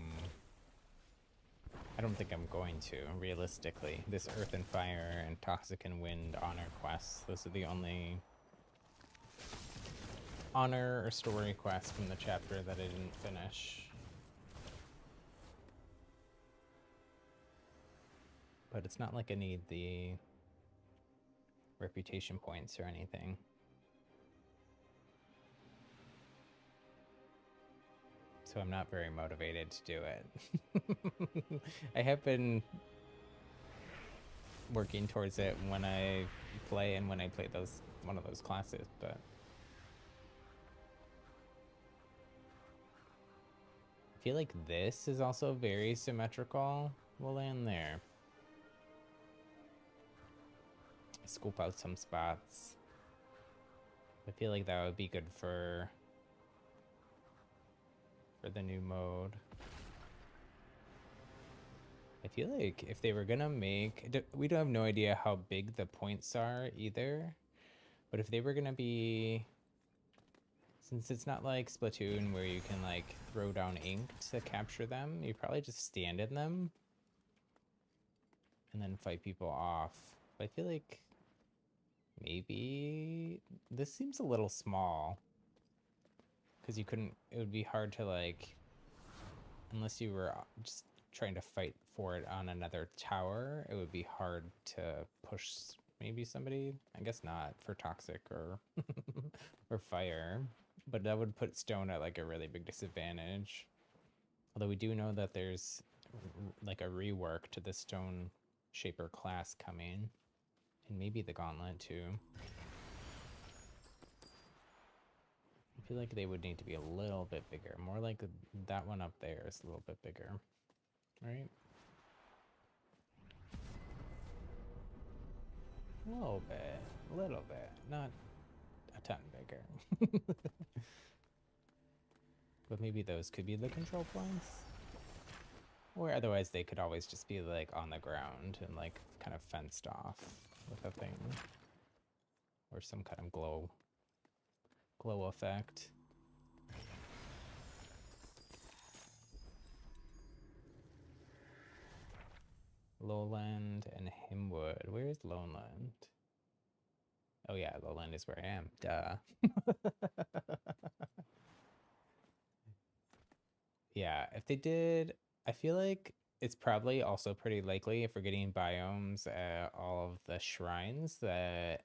don't think I'm going to, realistically. This Earth and Fire and Toxic and Wind honor quests, those are the only honor or story quests from the chapter that I didn't finish. But it's not like I need the reputation points or anything. So I'm not very motivated to do it. I have been working towards it when I play and when I play one of those classes, but I feel like this is also very symmetrical. We'll land there. Scope out some spots. I feel like that would be good for the new mode. I feel like if they were gonna make... We don't have no idea how big the points are either, but if they were gonna be... Since it's not like Splatoon where you can like throw down ink to capture them, you probably just stand in them and then fight people off. But I feel like maybe this seems a little small because you couldn't... It would be hard to like... Unless you were just trying to fight for it on another tower, it would be hard to push maybe somebody. I guess not for Toxic or or Fire, but that would put stone at like a really big disadvantage. Although we do know that there's like a rework to the Stone Shaper class coming, and maybe the Gauntlet too. I feel like they would need to be a little bit bigger, more like that one up there is a little bit bigger, right? A little bit, not a ton bigger. But maybe those could be the control points. Or otherwise they could always just be like on the ground and like kind of fenced off with a thing. Or some kind of glow effect. Lowland and Himwood. Where's Lowland? Oh yeah, Lowland is where I am. Duh. Yeah, if they did, I feel like it's probably also pretty likely if we're getting biomes at all of the shrines that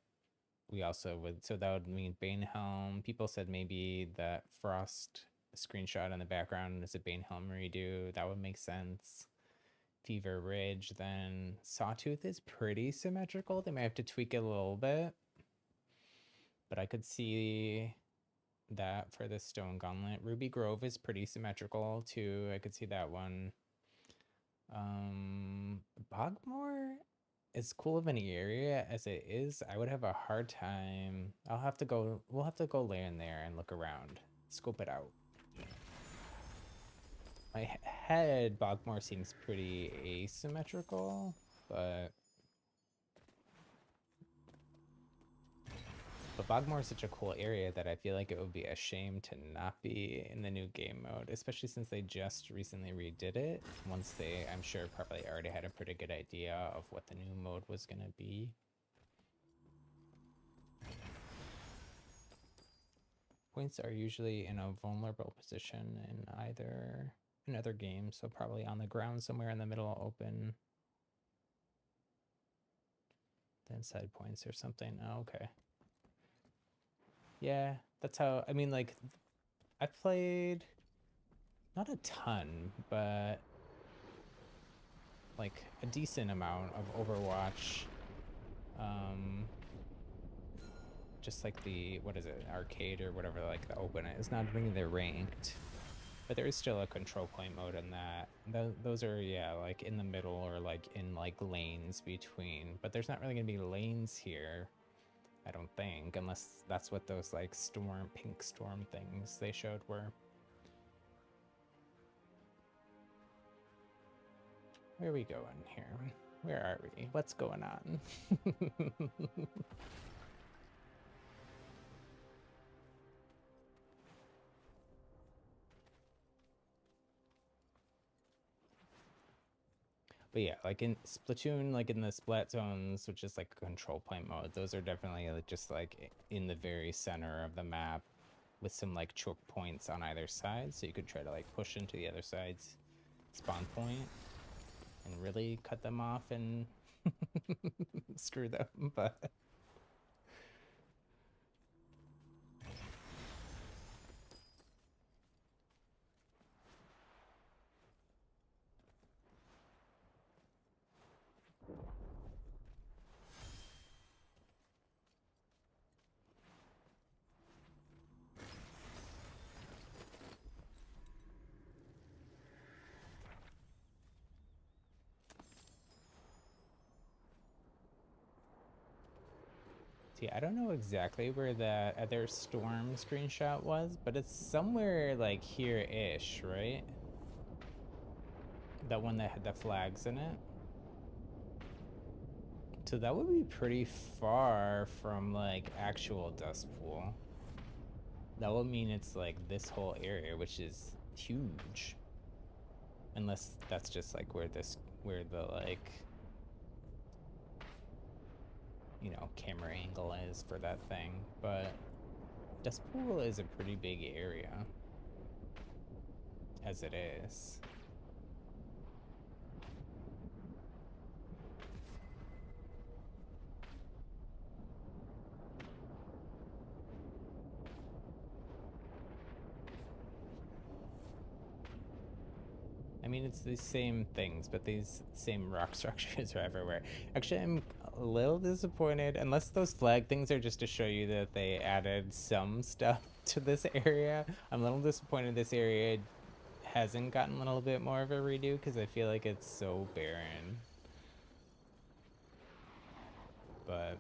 we also would... So that would mean Banehelm. People said maybe that Frost screenshot in the background is a Banehelm redo. That would make sense. Fever Ridge, then Sawtooth is pretty symmetrical. They might have to tweak it a little bit, but I could see that for the Stone Gauntlet. Ruby Grove is pretty symmetrical too. I could see that one. Bogmore, as cool of an area as it is, I would have a hard time. We'll have to go land there and look around, scope it out. My head, Bogmore seems pretty asymmetrical, but Bogmore is such a cool area that I feel like it would be a shame to not be in the new game mode, especially since they just recently redid it. Once they, I'm sure, probably already had a pretty good idea of what the new mode was going to be. Points are usually in a vulnerable position in other games, so probably on the ground somewhere in the middle, open. Then side points or something. Oh, okay. Yeah, that's how... I mean, like, I've played not a ton, but like a decent amount of Overwatch. Just like the, what is it, arcade or whatever, like the open it. It's not really the ranked, but there is still a control point mode in that. Those are, yeah, like in the middle or like in like lanes between, but there's not really gonna be lanes here, I don't think, unless that's what those like storm, pink storm things they showed were. Where are we going here? Where are we? What's going on? But yeah, like in Splatoon, like in the splat zones, which is like a control point mode, those are definitely just like in the very center of the map with some like choke points on either side. So you could try to like push into the other side's spawn point and really cut them off and screw them. But see, I don't know exactly where that other storm screenshot was, but it's somewhere like here-ish, right? That one that had the flags in it. So that would be pretty far from like actual dust pool. That would mean it's like this whole area, which is huge. Unless that's just like where the like, you know, camera angle is for that thing. But dust pool is a pretty big area as it is. I mean, it's the same things, but these same rock structures are everywhere. Actually, I'm a little disappointed, unless those flag things are just to show you that they added some stuff to this area. I'm a little disappointed this area hasn't gotten a little bit more of a redo, because I feel like it's so barren. But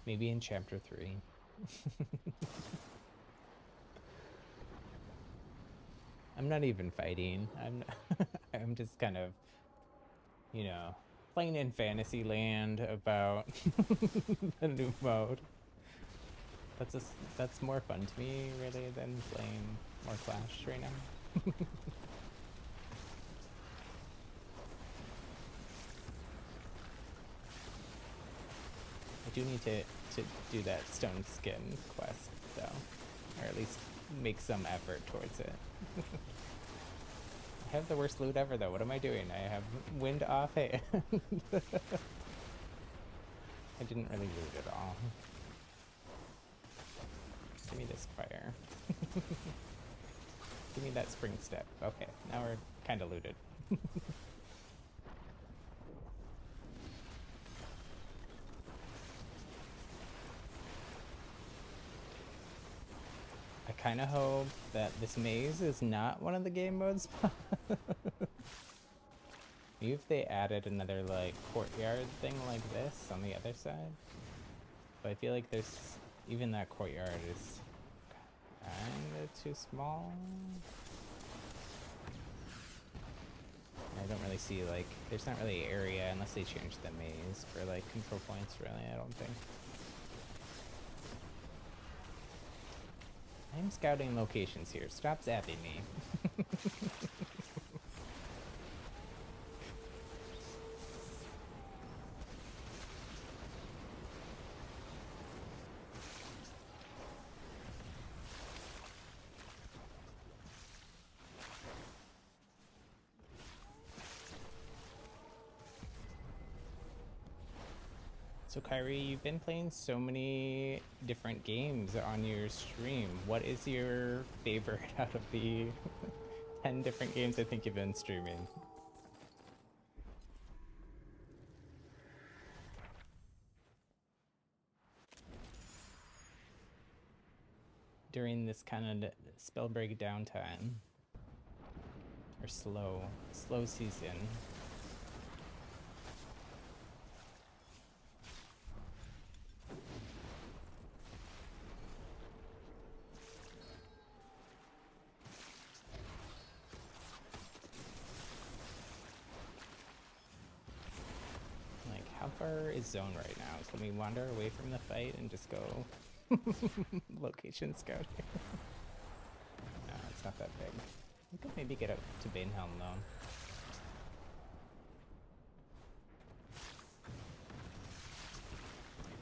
maybe in chapter 3. I'm not even fighting. I'm just kind of, you know, playing in Fantasyland about the new mode. That's more fun to me really than playing more Clash right now. I do need to do that stone skin quest though, or at least make some effort towards it. I have the worst loot ever though. What am I doing? I have wind off hand. I didn't really loot at all. Give me this fire. Give me that spring step. Okay, now we're kind of looted. I kind of hope that this maze is not one of the game modes. Maybe if they added another like courtyard thing like this on the other side. But I feel like there's, even that courtyard is kind of too small. I don't really see like, there's not really area unless they change the maze for like control points really, I don't think. I'm scouting locations here. Stop zapping me. So Kyrie, you've been playing so many different games on your stream. What is your favorite out of the 10 different games I think you've been streaming? During this kind of Spellbreak downtime. Or slow season. Like, how far is zone right now? Can we wander away from the fight and just go location scouting? No, it's not that big. We could maybe get up to Banehelm though.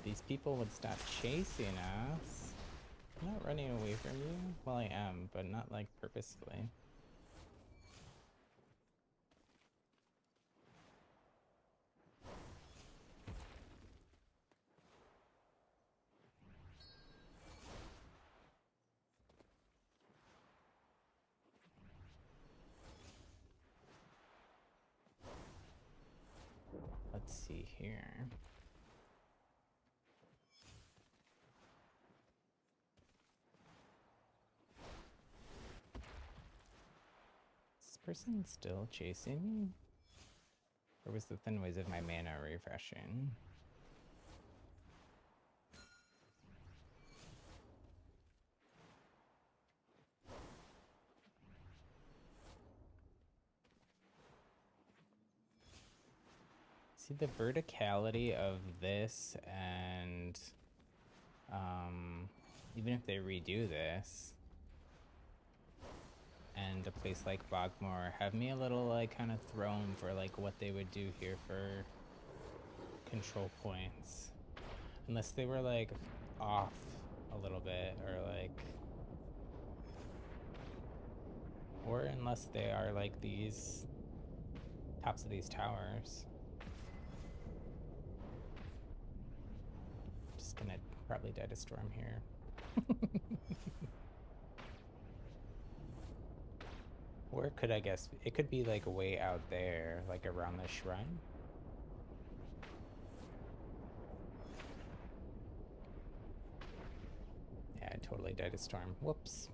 These people would stop chasing us. I'm not running away from you. Well, I am, but not like purposefully. Let's see here. Is this person still chasing me? Or was the noise of my mana refreshing? See the verticality of this, and even if they redo this, and a place like Bogmore, have me a little like kind of thrown for like what they would do here for control points, unless they were like off a little bit, or unless they are like these tops of these towers. Just gonna probably die to storm here. Or could I guess it could be like way out there, like around the shrine? Yeah, I totally died to storm. Whoops.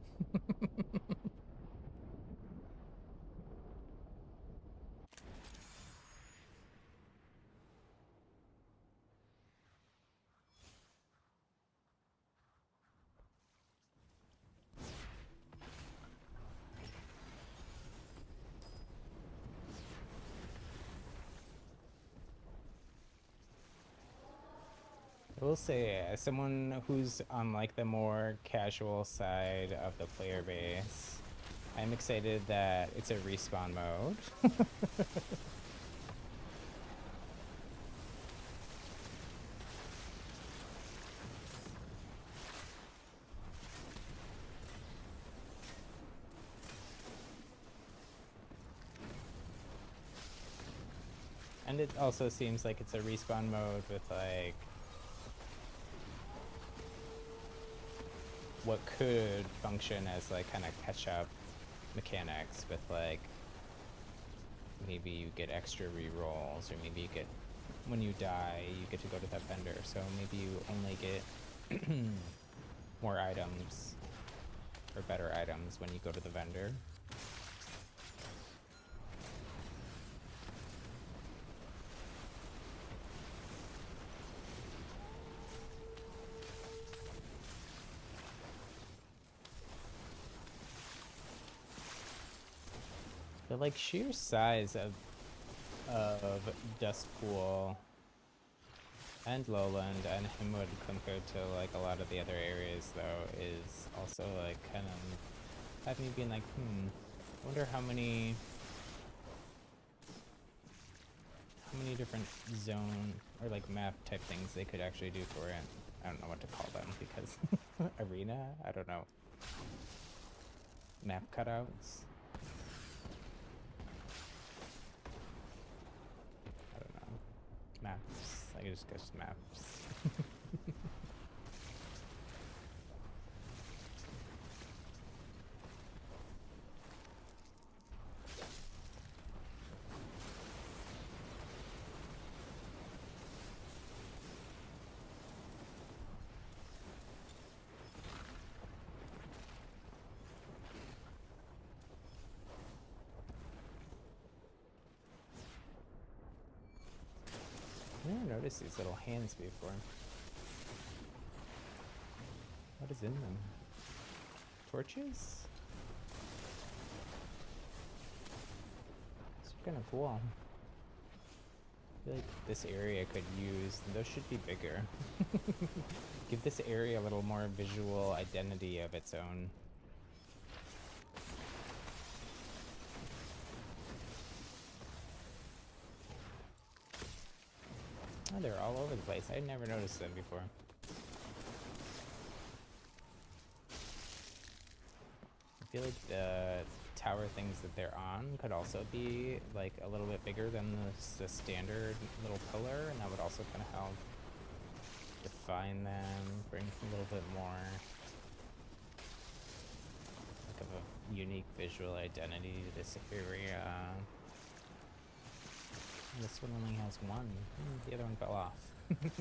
I will say, as someone who's on like the more casual side of the player base, I'm excited that it's a respawn mode. And it also seems like it's a respawn mode with like what could function as like kind of catch up mechanics with like maybe you get extra rerolls, or maybe you get, when you die you get to go to that vendor, so maybe you only get more items or better items when you go to the vendor. The like sheer size of Dustpool and Lowland and Himwood compared to like a lot of the other areas though is also like kind of have me being like, I wonder how many different zone or like map type things they could actually do for it. I don't know what to call them because arena? I don't know. Map cutouts? I don't know. Maps. Like, just maps. I never noticed these little hands before. What is in them? Torches? These are kind of cool. I feel like this area could use, those should be bigger. Give this area a little more visual identity of its own. Oh, they're all over the place. I never noticed them before. I feel like the tower things that they're on could also be like a little bit bigger than the standard little pillar, and that would also kind of help define them, bring a little bit more like of a unique visual identity to this area. This one only has one. The other one fell off. That's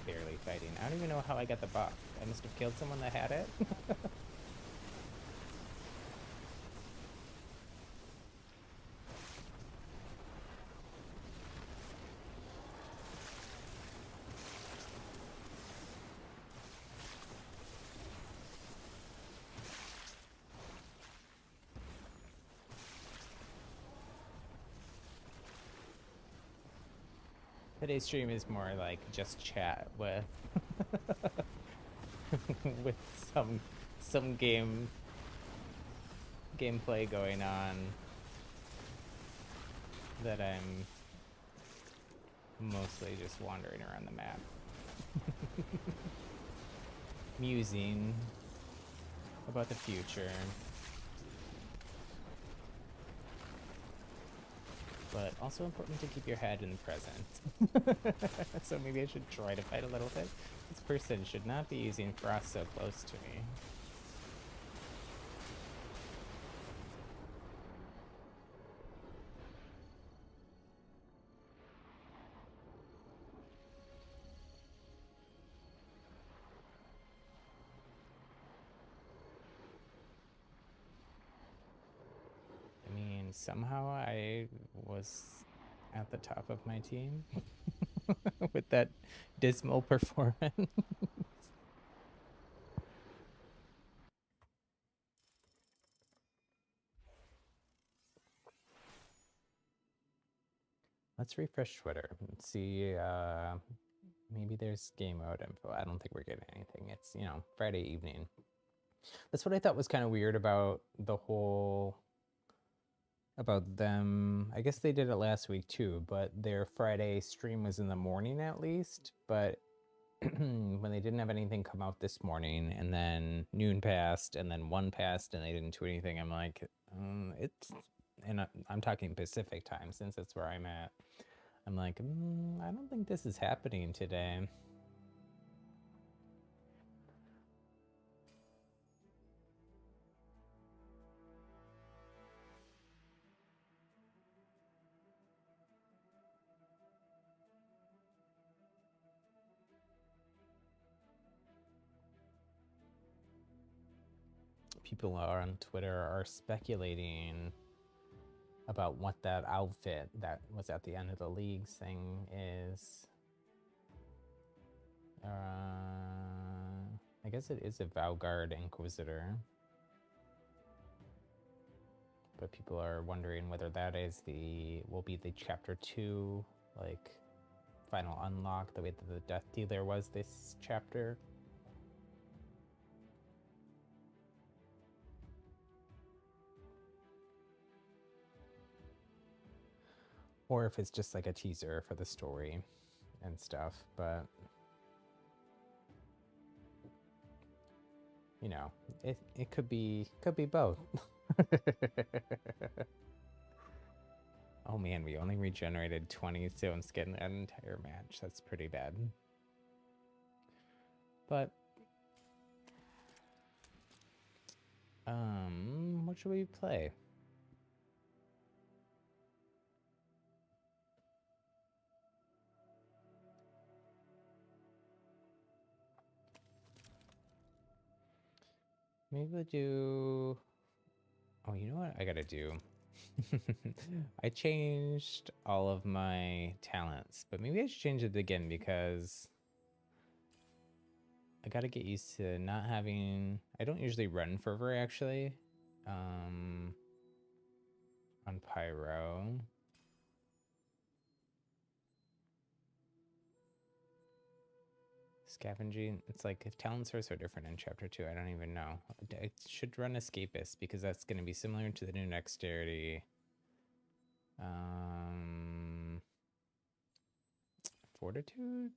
barely fighting. I don't even know how I got the buff. I must have killed someone that had it. Today's stream is more like just chat with with some gameplay going on that I'm mostly just wandering around the map. Musing about the future. But also important to keep your head in the present. So maybe I should try to fight a little bit. This person should not be using frost so close to me. I mean, somehow I was at the top of my team with that dismal performance. Let's refresh Twitter and see, maybe there's game mode info. I don't think we're getting anything. It's, you know, Friday evening. That's what I thought was kind of weird about the whole, about them. I guess they did it last week too, but their Friday stream was in the morning at least. But when they didn't have anything come out this morning, and then noon passed, and then 1 passed, and they didn't do anything, I'm like, it's, and I'm talking Pacific time since that's where I'm at. I'm like, I don't think this is happening today. People are on Twitter are speculating about what that outfit that was at the end of the leagues thing is. I guess it is a Valgard Inquisitor. But people are wondering whether that is will be the chapter 2, like, final unlock, the way that the Death Dealer was this chapter. Or if it's just like a teaser for the story and stuff, but you know, it could be both. Oh man, we only regenerated 20 stone skin that entire match. That's pretty bad. But what should we play? Maybe we'll do... Oh, you know what I gotta do? I changed all of my talents, but maybe I should change it again because I gotta get used to not having... I don't usually run fervor, actually. On Pyro. Scavenging, it's like if talents are so different in chapter 2, I don't even know. I should run escapist because that's going to be similar to the new dexterity. Fortitude?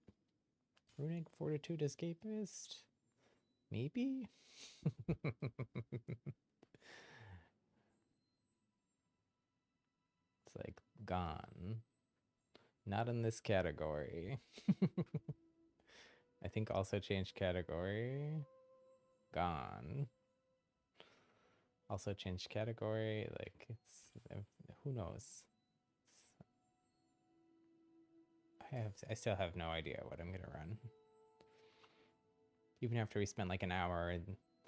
Runic fortitude escapist? Maybe? It's like gone. Not in this category. I think also change category. Gone. Also change category. Like, it's, who knows? I still have no idea what I'm gonna run. Even after we spent like an hour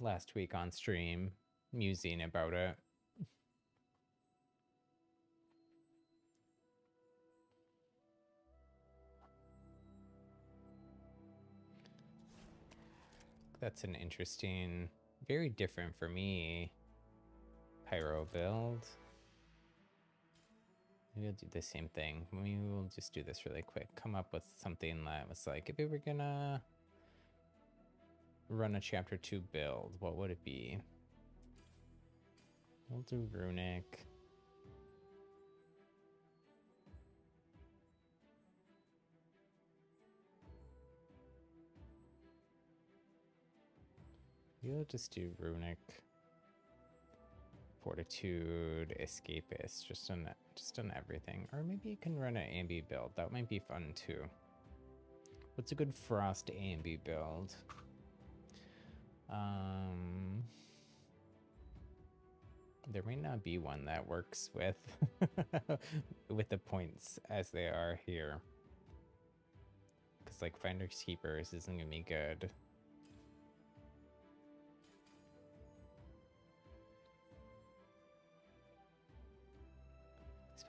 last week on stream musing about it. That's an interesting, very different for me, Pyro build. Maybe we'll do the same thing. Maybe we'll just do this really quick. Come up with something that was like, if we were gonna run a chapter 2 build, what would it be? We'll do Runic. We'll just do Runic. Fortitude, Escapist, just on everything. Or maybe you can run an Ambi build. That might be fun too. What's a good Frost Ambi build? There might not be one that works with with the points as they are here. Because like Finders Keepers isn't gonna be good.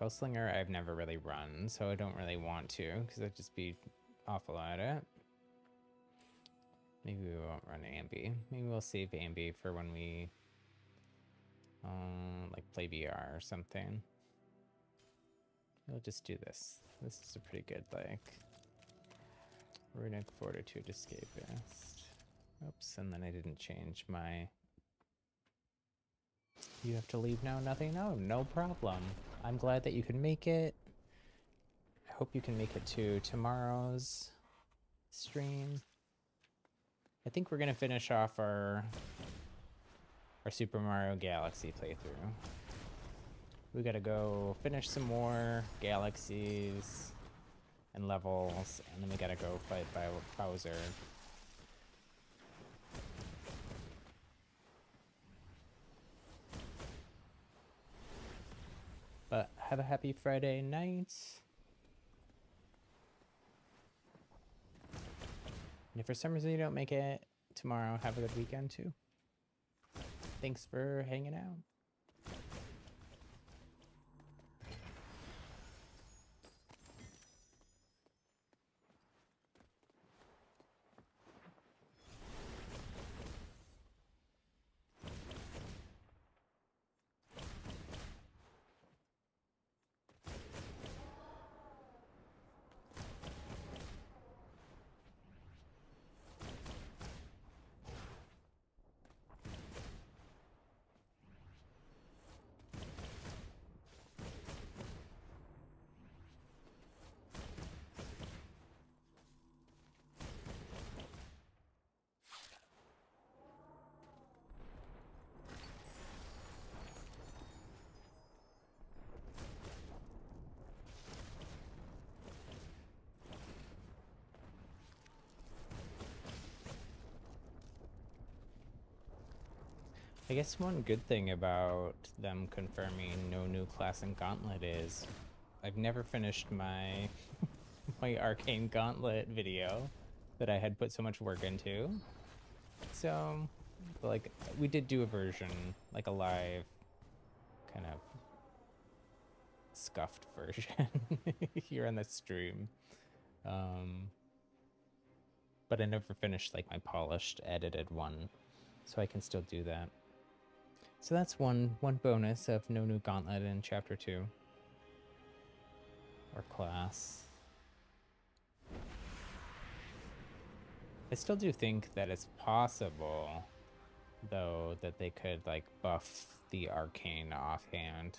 Spellslinger I've never really run, so I don't really want to, because I'd just be awful at it. Maybe we won't run Ambi. Maybe we'll save Ambi for when we like play VR or something. We'll just do this. This is a pretty good like Runic Fortitude Escapist. Oops, and then I didn't change my... You have to leave now, nothing? Oh, no problem. I'm glad that you can make it. I hope you can make it to tomorrow's stream. I think we're gonna finish off our Super Mario Galaxy playthrough. We gotta go finish some more galaxies and levels, and then we gotta go fight Bowser. But have a happy Friday night. And if for some reason you don't make it tomorrow, have a good weekend too. Thanks for hanging out. I guess one good thing about them confirming no new class in Gauntlet is I've never finished my my Arcane Gauntlet video that I had put so much work into. So, like, we did do a version, like a live kind of scuffed version here on the stream. But I never finished like my polished edited one, so I can still do that. So that's one bonus of no new Gauntlet in Chapter 2. Or class. I still do think that it's possible, though, that they could like buff the Arcane offhand.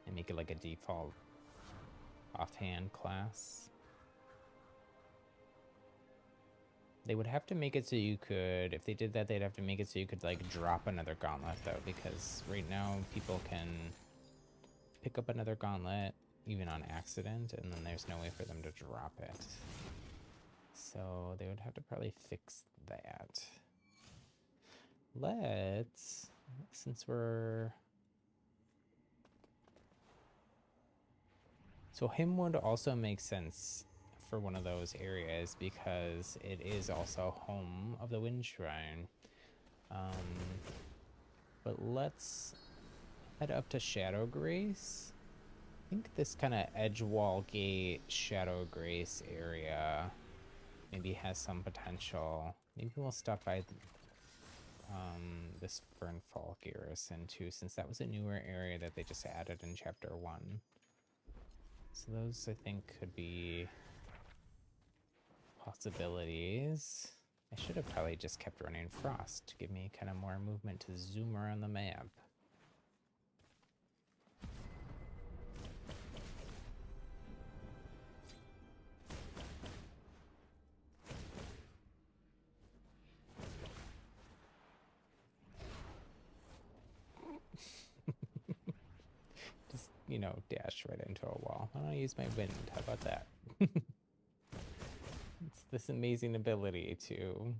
And make it like a default offhand class. They would have to make it so you could, if they did that, they'd have to make it so you could like drop another gauntlet though, because right now people can pick up another gauntlet even on accident, and then there's no way for them to drop it. So they would have to probably fix that. Let's, since we're... So him would also make sense for one of those areas because it is also home of the Wind Shrine. But let's head up to Shadow Grace. I think this kind of Edgewall Gate Shadow Grace area maybe has some potential. Maybe we'll stop by this Fernfall Garrison too, since that was a newer area that they just added in Chapter 1. So those, I think, could be possibilities. I should have probably just kept running Frost to give me kind of more movement to zoom around the map. Just, you know, dash right into a wall. I don't use my wind. How about that? It's this amazing ability to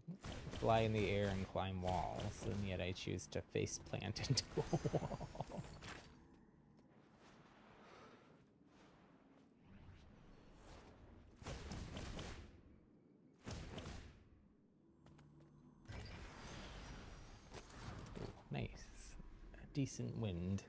fly in the air and climb walls, and yet I choose to face plant into a wall. Ooh, nice. A decent wind.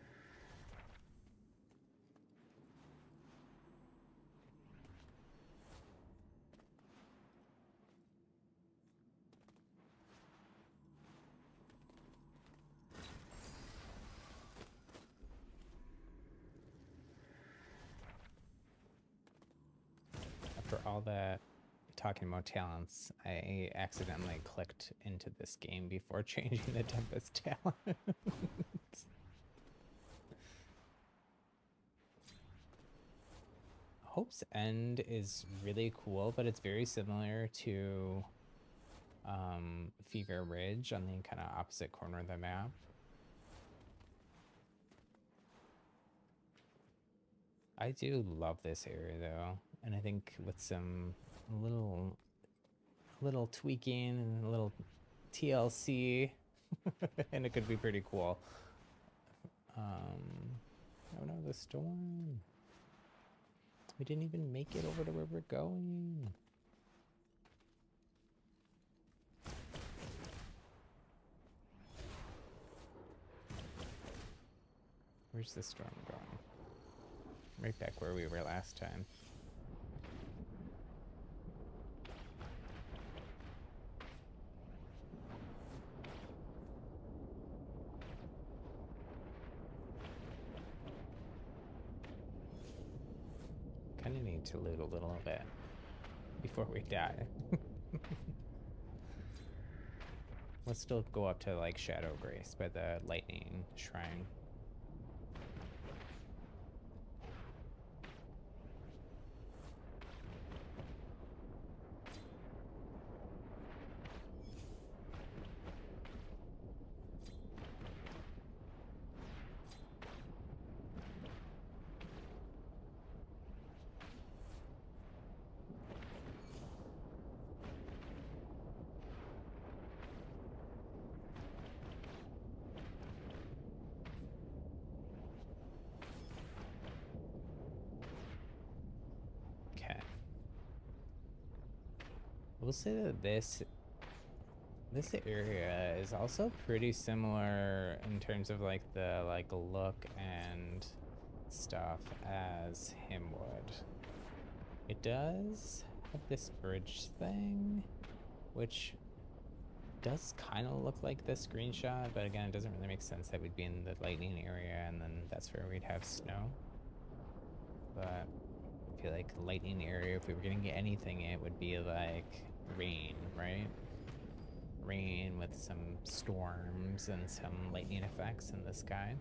After all that talking about talents, I accidentally clicked into this game before changing the Tempest talent. Hope's End is really cool, but it's very similar to Fever Ridge on the kind of opposite corner of the map. I do love this area though, and I think with some little tweaking and a little TLC, and it could be pretty cool. Oh no, the storm. We didn't even make it over to where we're going. Where's the storm going? Right back where we were last time. Kind of need to loot a little bit before we die. Let's still go up to like Shadow Grace by the Lightning Shrine. I will say that this area is also pretty similar in terms of like the look and stuff as Himwood. It does have this bridge thing, which does kind of look like the screenshot, but again, it doesn't really make sense that we'd be in the lightning area and then that's where we'd have snow. But I feel like the lightning area, if we were gonna get anything, it would be like rain, right? Rain with some storms and some lightning effects in the sky.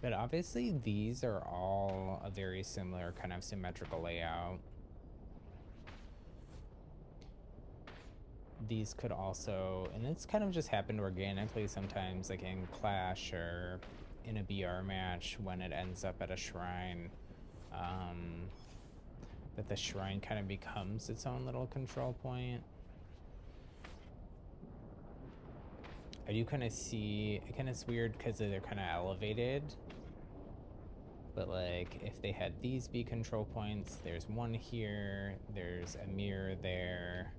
But obviously these are all a very similar kind of symmetrical layout. These could also, and it's kind of just happened organically sometimes, like in Clash or in a BR match when it ends up at a shrine, that the shrine kind of becomes its own little control point. I do kind of see, again, it's weird because they're kind of elevated, but like if they had these be control points, there's one here, there's a mirror there.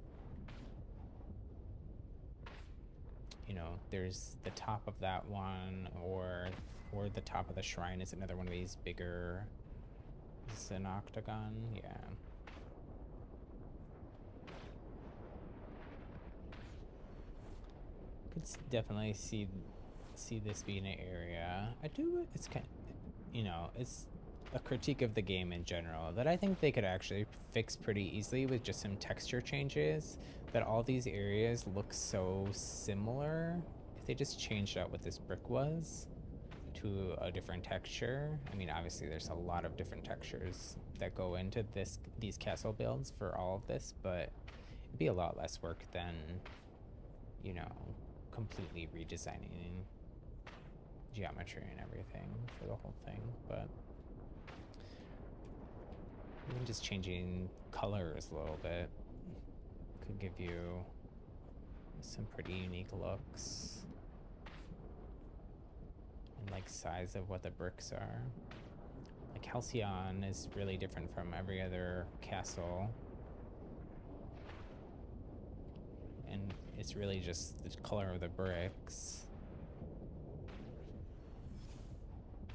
You know, there's the top of that one, or the top of the shrine is another one of these bigger. Is this an octagon? Yeah. Could definitely see this being an area. I do. It's kind of, you know, it's a critique of the game in general that I think they could actually fix pretty easily with just some texture changes. That all these areas look so similar. If they just changed out what this brick was to a different texture. I mean, obviously there's a lot of different textures that go into these castle builds for all of this, but it'd be a lot less work than, you know, completely redesigning geometry and everything for the whole thing. But even just changing colors a little bit could give you some pretty unique looks and like size of what the bricks are. Like Halcyon is really different from every other castle, and it's really just the color of the bricks,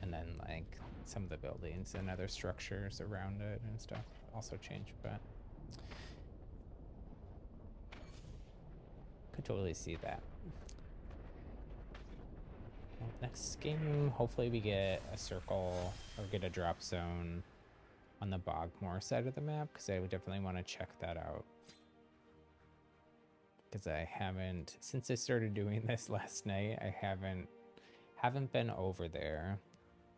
and then like some of the buildings and other structures around it and stuff also change. But could totally see that. Well, next game, hopefully we get a circle or get a drop zone on the Bogmore side of the map, because I would definitely want to check that out. Because I haven't, since I started doing this last night, I haven't been over there.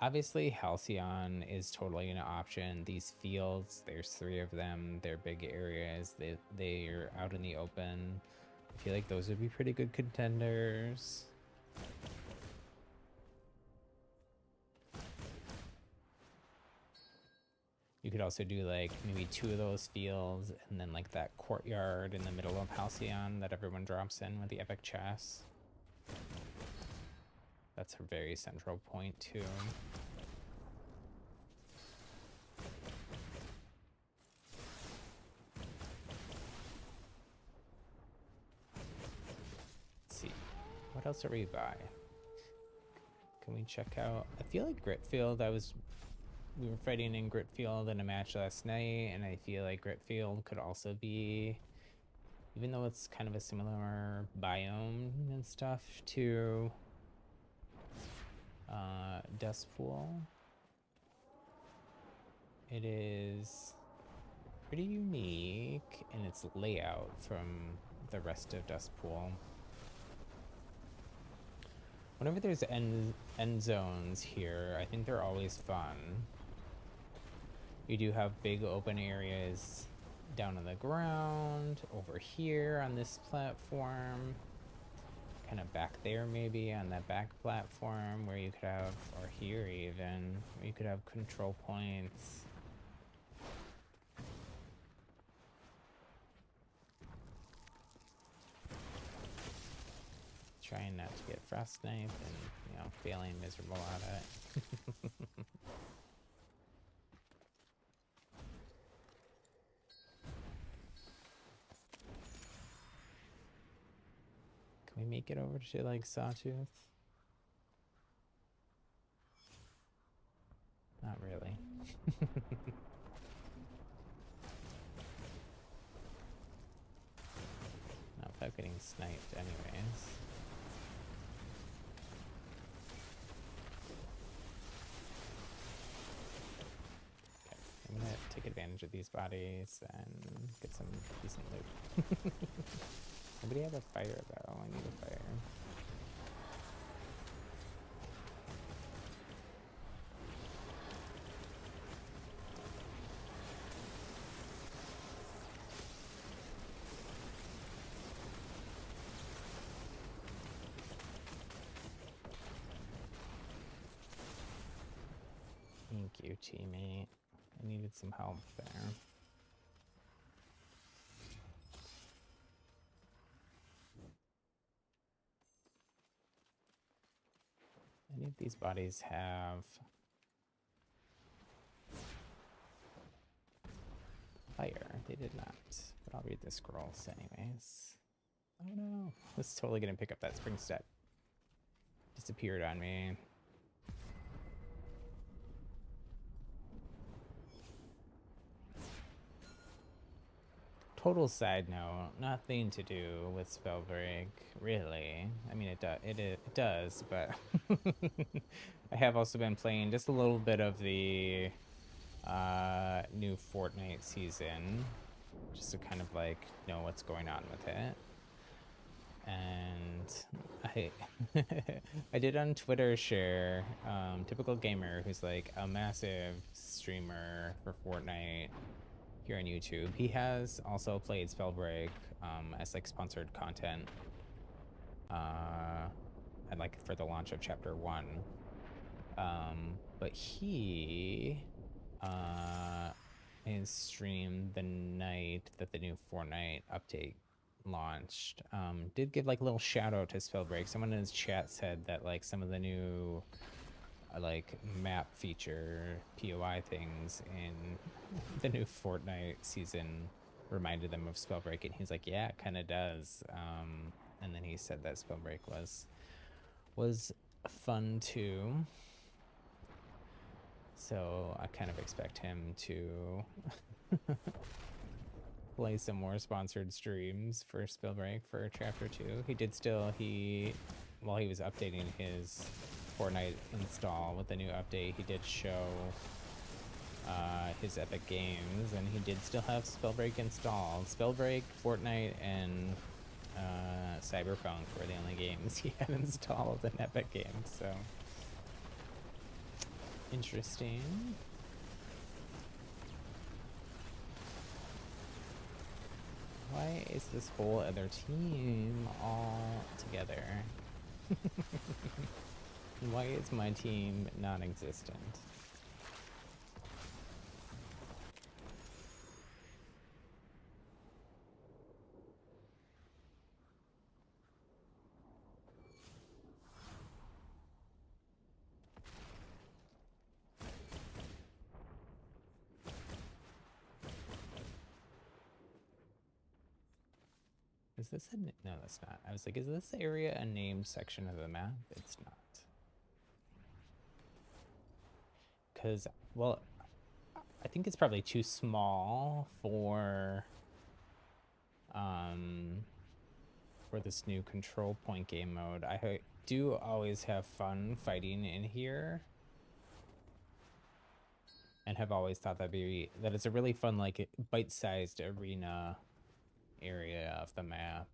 Obviously, Halcyon is totally an option. These fields, there's 3 of them. They're big areas. They're out in the open. I feel like those would be pretty good contenders. You could also do like maybe 2 of those fields and then like that courtyard in the middle of Halcyon that everyone drops in with the epic chess. That's a very central point too. Let's see. What else are we by? Can we check out? I feel like Gritfield, we were fighting in Gritfield in a match last night, and I feel like Gritfield could also be, even though it's kind of a similar biome and stuff to Dustpool, it is pretty unique in its layout from the rest of Dustpool. Whenever there's end zones here, I think they're always fun. You do have big open areas down on the ground, over here on this platform, kind of back there maybe on that back platform where you could have, or here even, where you could have control points. Trying not to get frost knife and, you know, failing miserable at it. make it over to like Sawtooth? Not really. Not without getting sniped anyways. Okay, I'm gonna take advantage of these bodies and get some decent loot. Nobody have a fire though, I need a fire. Thank you, teammate. I needed some help there. Any of these bodies have fire? They did not, but I'll read the scrolls anyways. Oh no, I was totally gonna pick up that spring step. Disappeared on me. Total side note, nothing to do with Spellbreak, really. I mean, it does, but I have also been playing just a little bit of the new Fortnite season, just to kind of like know what's going on with it. And I did on Twitter share Typical Gamer, who's like a massive streamer for Fortnite here on YouTube. He has also played Spellbreak as like sponsored content and like for the launch of Chapter 1. But he in stream the night that the new Fortnite update launched, did give like a little shout out to Spellbreak. Someone in his chat said that like some of the new like map feature POI things in the new Fortnite season reminded them of Spellbreak, and he's like, yeah, it kind of does. And then he said that Spellbreak was fun too. So I kind of expect him to play some more sponsored streams for Spellbreak for Chapter 2. While he was updating his Fortnite install with the new update, he did show his Epic Games, and he did still have Spellbreak installed. Spellbreak, Fortnite, and Cyberpunk were the only games he had installed in Epic Games, so interesting. Why is this whole other team all together? Why is my team non-existent? Is this a... No, that's not. I was like, is this area a named section of the map? It's not. Because, well, I think it's probably too small for this new control point game mode. I do always have fun fighting in here, and have always thought that it's a really fun, like, bite-sized arena area of the map.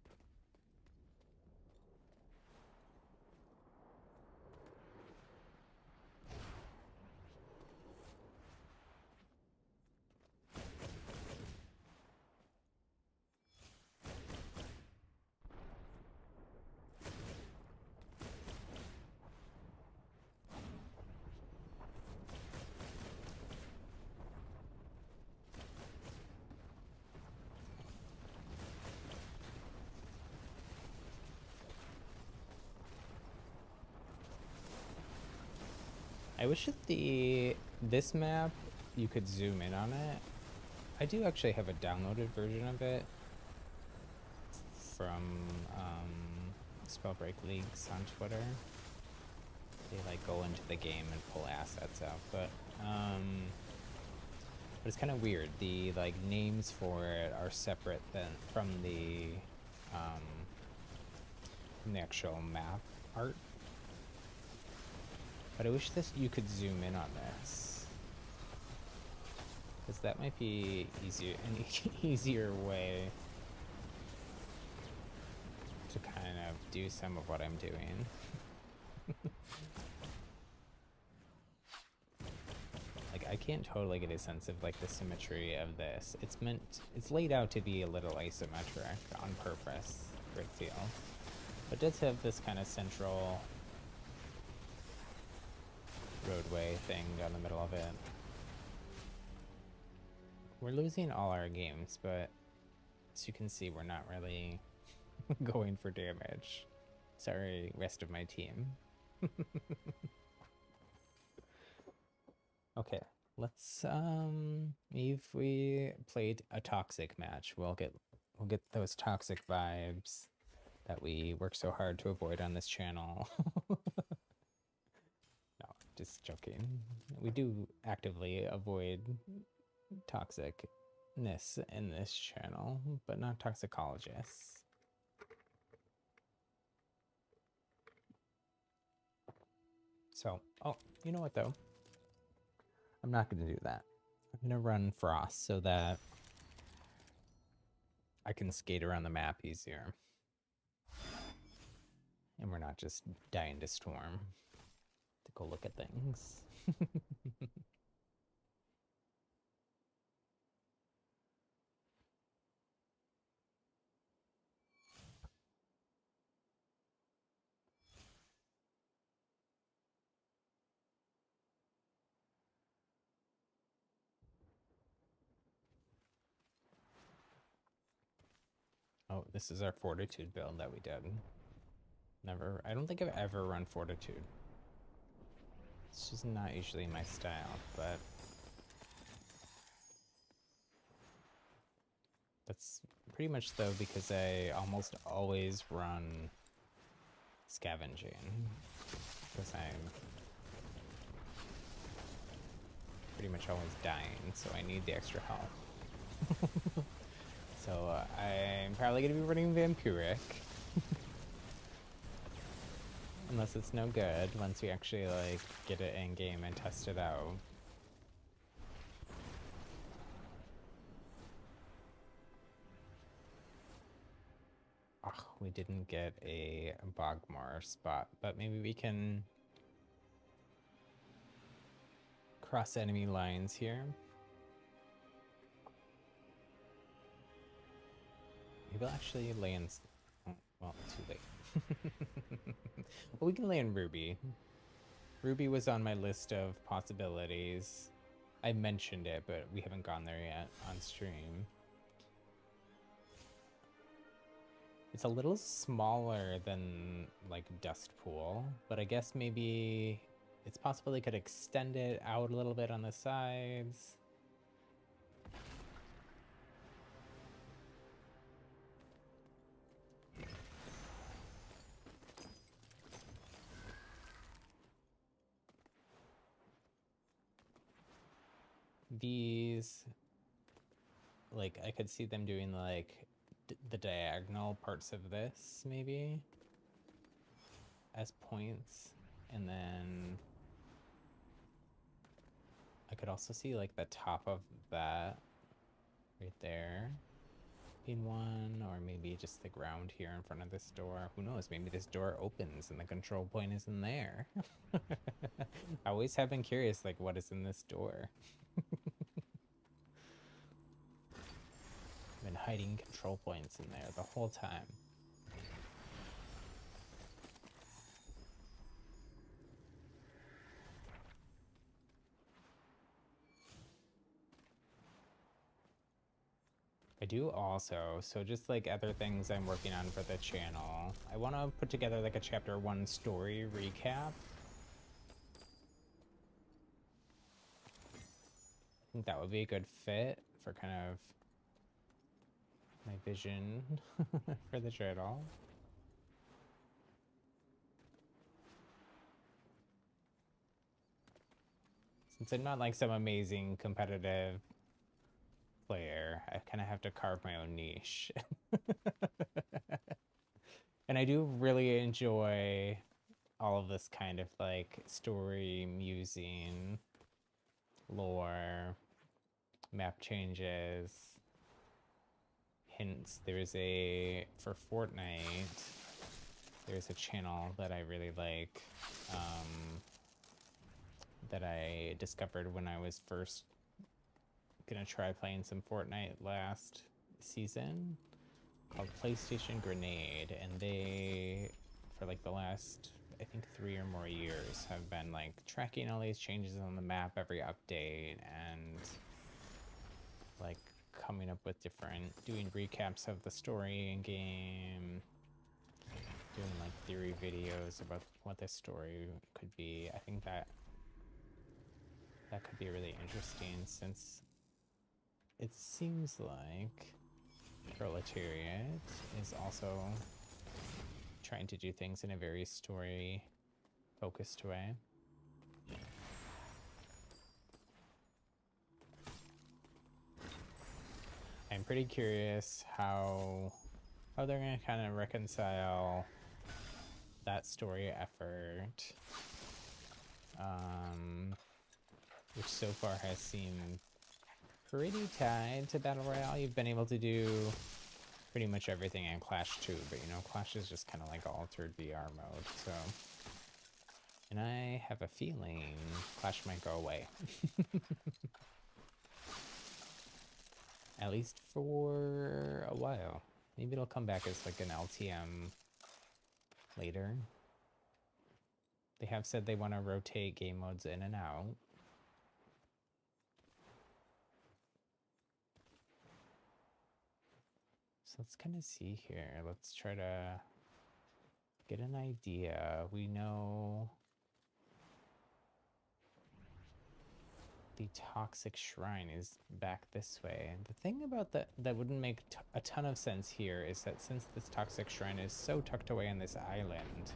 I wish that this map, you could zoom in on it. I do actually have a downloaded version of it from Spellbreak leagues on Twitter. They like go into the game and pull assets out, but it's kind of weird. The like names for it are separate than from the actual map art. But I wish you could zoom in on this, because that might be an easier way to kind of do some of what I'm doing. Like, I can't totally get a sense of like the symmetry of this. It's laid out to be a little asymmetric on purpose, for it feels. But it does have this kind of central roadway thing down the middle of it. We're losing all our games, but as you can see, we're not really going for damage. Sorry, rest of my team. Okay, let's if we played a toxic match, we'll get those toxic vibes that we work so hard to avoid on this channel. No, just joking. We do actively avoid toxicness in this channel, but not toxicologists. So, oh, you know what though? I'm not going to do that. I'm going to run Frost so that I can skate around the map easier. And we're not just dying to storm to go look at things. Oh, this is our Fortitude build that we did. I don't think I've ever run Fortitude. It's just not usually my style, but that's pretty much though because I almost always run scavenging because I'm pretty much always dying, so I need the extra health. So I'm probably going to be running Vampiric. Unless it's no good once we actually like get it in game and test it out. Ugh, we didn't get a Bogmore spot, but maybe we can cross enemy lines here. Maybe we'll actually land. Oh, well, too late. Well, we can land Ruby. Ruby was on my list of possibilities. I mentioned it, but we haven't gone there yet on stream. It's a little smaller than like Dust Pool, but I guess maybe it's possible they could extend it out a little bit on the sides. These, like, I could see them doing like the diagonal parts of this maybe as points, and then I could also see like the top of that right there being one, or maybe just the ground here in front of this door. Who knows? Maybe this door opens and the control point is in there. I always have been curious, like, what is in this door? I've been hiding control points in there the whole time. I do also, so just like other things I'm working on for the channel, I want to put together like a chapter 1 story recap. I think that would be a good fit for kind of my vision for the channel. Since I'm not like some amazing competitive player, I kind of have to carve my own niche. And I do really enjoy all of this kind of like story musing, lore, map changes, hints. For Fortnite, there's a channel that I really like, that I discovered when I was first gonna try playing some Fortnite last season, called PlayStation Grenade, and they, for like the last, I think 3 or more years, have been like tracking all these changes on the map every update, and like coming up with doing recaps of the story in game, doing like theory videos about what this story could be. I think that could be really interesting, since it seems like Proletariat is also trying to do things in a very story focused way. I'm pretty curious how they're going to kind of reconcile that story effort, which so far has seemed pretty tied to Battle Royale. You've been able to do pretty much everything in Clash too, but you know, Clash is just kind of like altered VR mode, so. And I have a feeling Clash might go away. At least for a while. Maybe it'll come back as like an LTM later. They have said they want to rotate game modes in and out. So let's kind of see here. Let's try to get an idea. We know the Toxic Shrine is back this way. And the thing about that wouldn't make a ton of sense here is that since this Toxic Shrine is so tucked away on this island,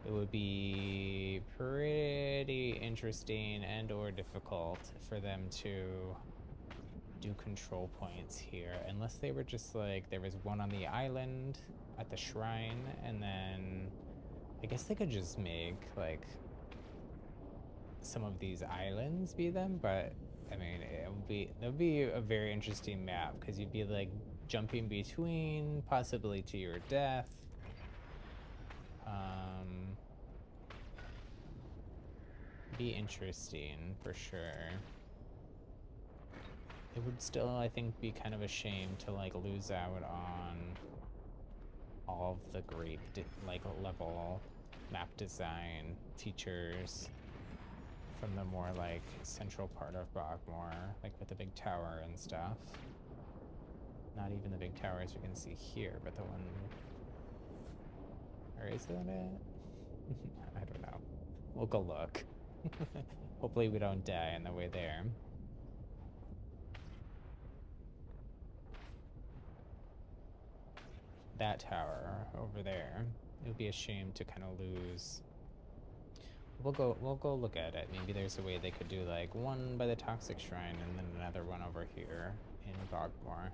it would be pretty interesting and or difficult for them to do control points here, unless they were just like, there was one on the island at the shrine, and then I guess they could just make like some of these islands be them, but I mean, it would be a very interesting map, because you'd be like jumping between, possibly to your death. Be interesting for sure. It would still, I think, be kind of a shame to like lose out on all of the great like level map design features from the more like central part of Bogmore, like with the big tower and stuff. Not even the big tower as you can see here, but the one, or is that it? I don't know. We'll go look. Hopefully we don't die on the way there. That tower over there. It would be a shame to kind of lose. We'll go look at it. Maybe there's a way they could do like one by the Toxic Shrine and then another one over here in Bogmore.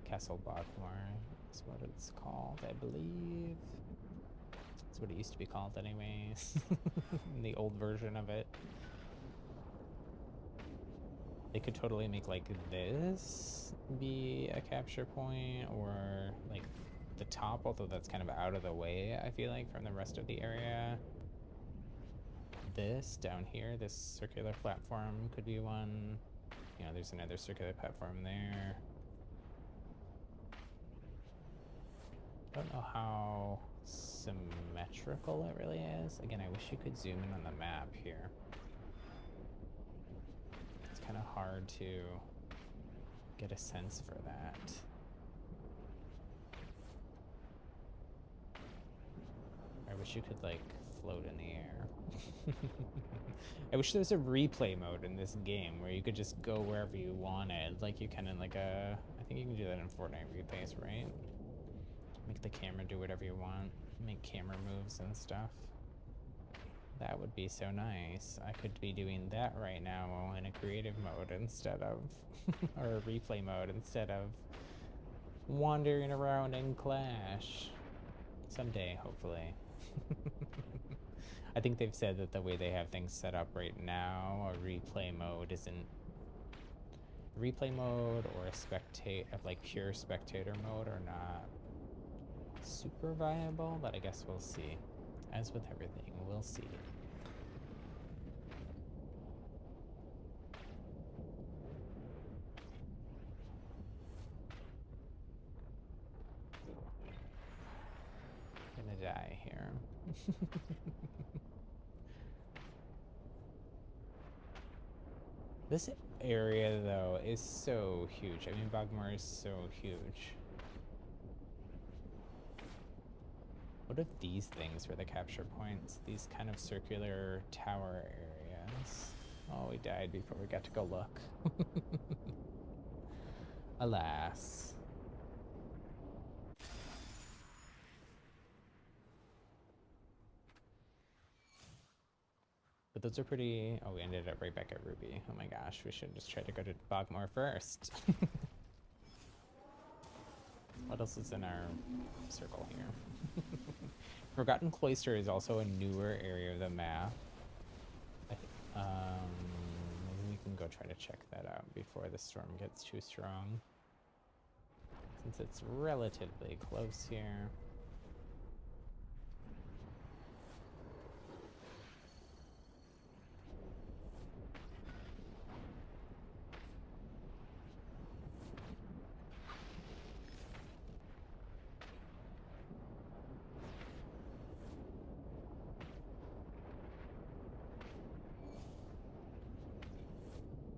Castle Bogmore is what it's called, I believe. That's what it used to be called anyways. In the old version of it. They could totally make like this be a capture point, or like the top, although that's kind of out of the way, I feel like, from the rest of the area. This down here, this circular platform could be one. You know, there's another circular platform there. I don't know how symmetrical it really is. Again, I wish you could zoom in on the map here. It's kind of hard to get a sense for that. I wish you could like float in the air. I wish there was a replay mode in this game where you could just go wherever you wanted, like you can in like a, I think you can do that in Fortnite replays, right? Make the camera do whatever you want, make camera moves and stuff. That would be so nice. I could be doing that right now in a creative mode instead of, or a replay mode instead of wandering around in Clash. Someday, hopefully. I think they've said that the way they have things set up right now, a replay mode isn't replay mode or a spectate of like pure spectator mode are not super viable, but I guess we'll see. As with everything, we'll see. Gonna die here. This area, though, is so huge. I mean, Bogmore is so huge. What if these things were the capture points? These kind of circular tower areas. Oh, we died before we got to go look. Alas. But those are pretty... Oh, we ended up right back at Ruby. Oh my gosh, we should just try to go to Bogmore first. What else is in our circle here? Forgotten Cloister is also a newer area of the map. Maybe we can go try to check that out before the storm gets too strong. Since it's relatively close here.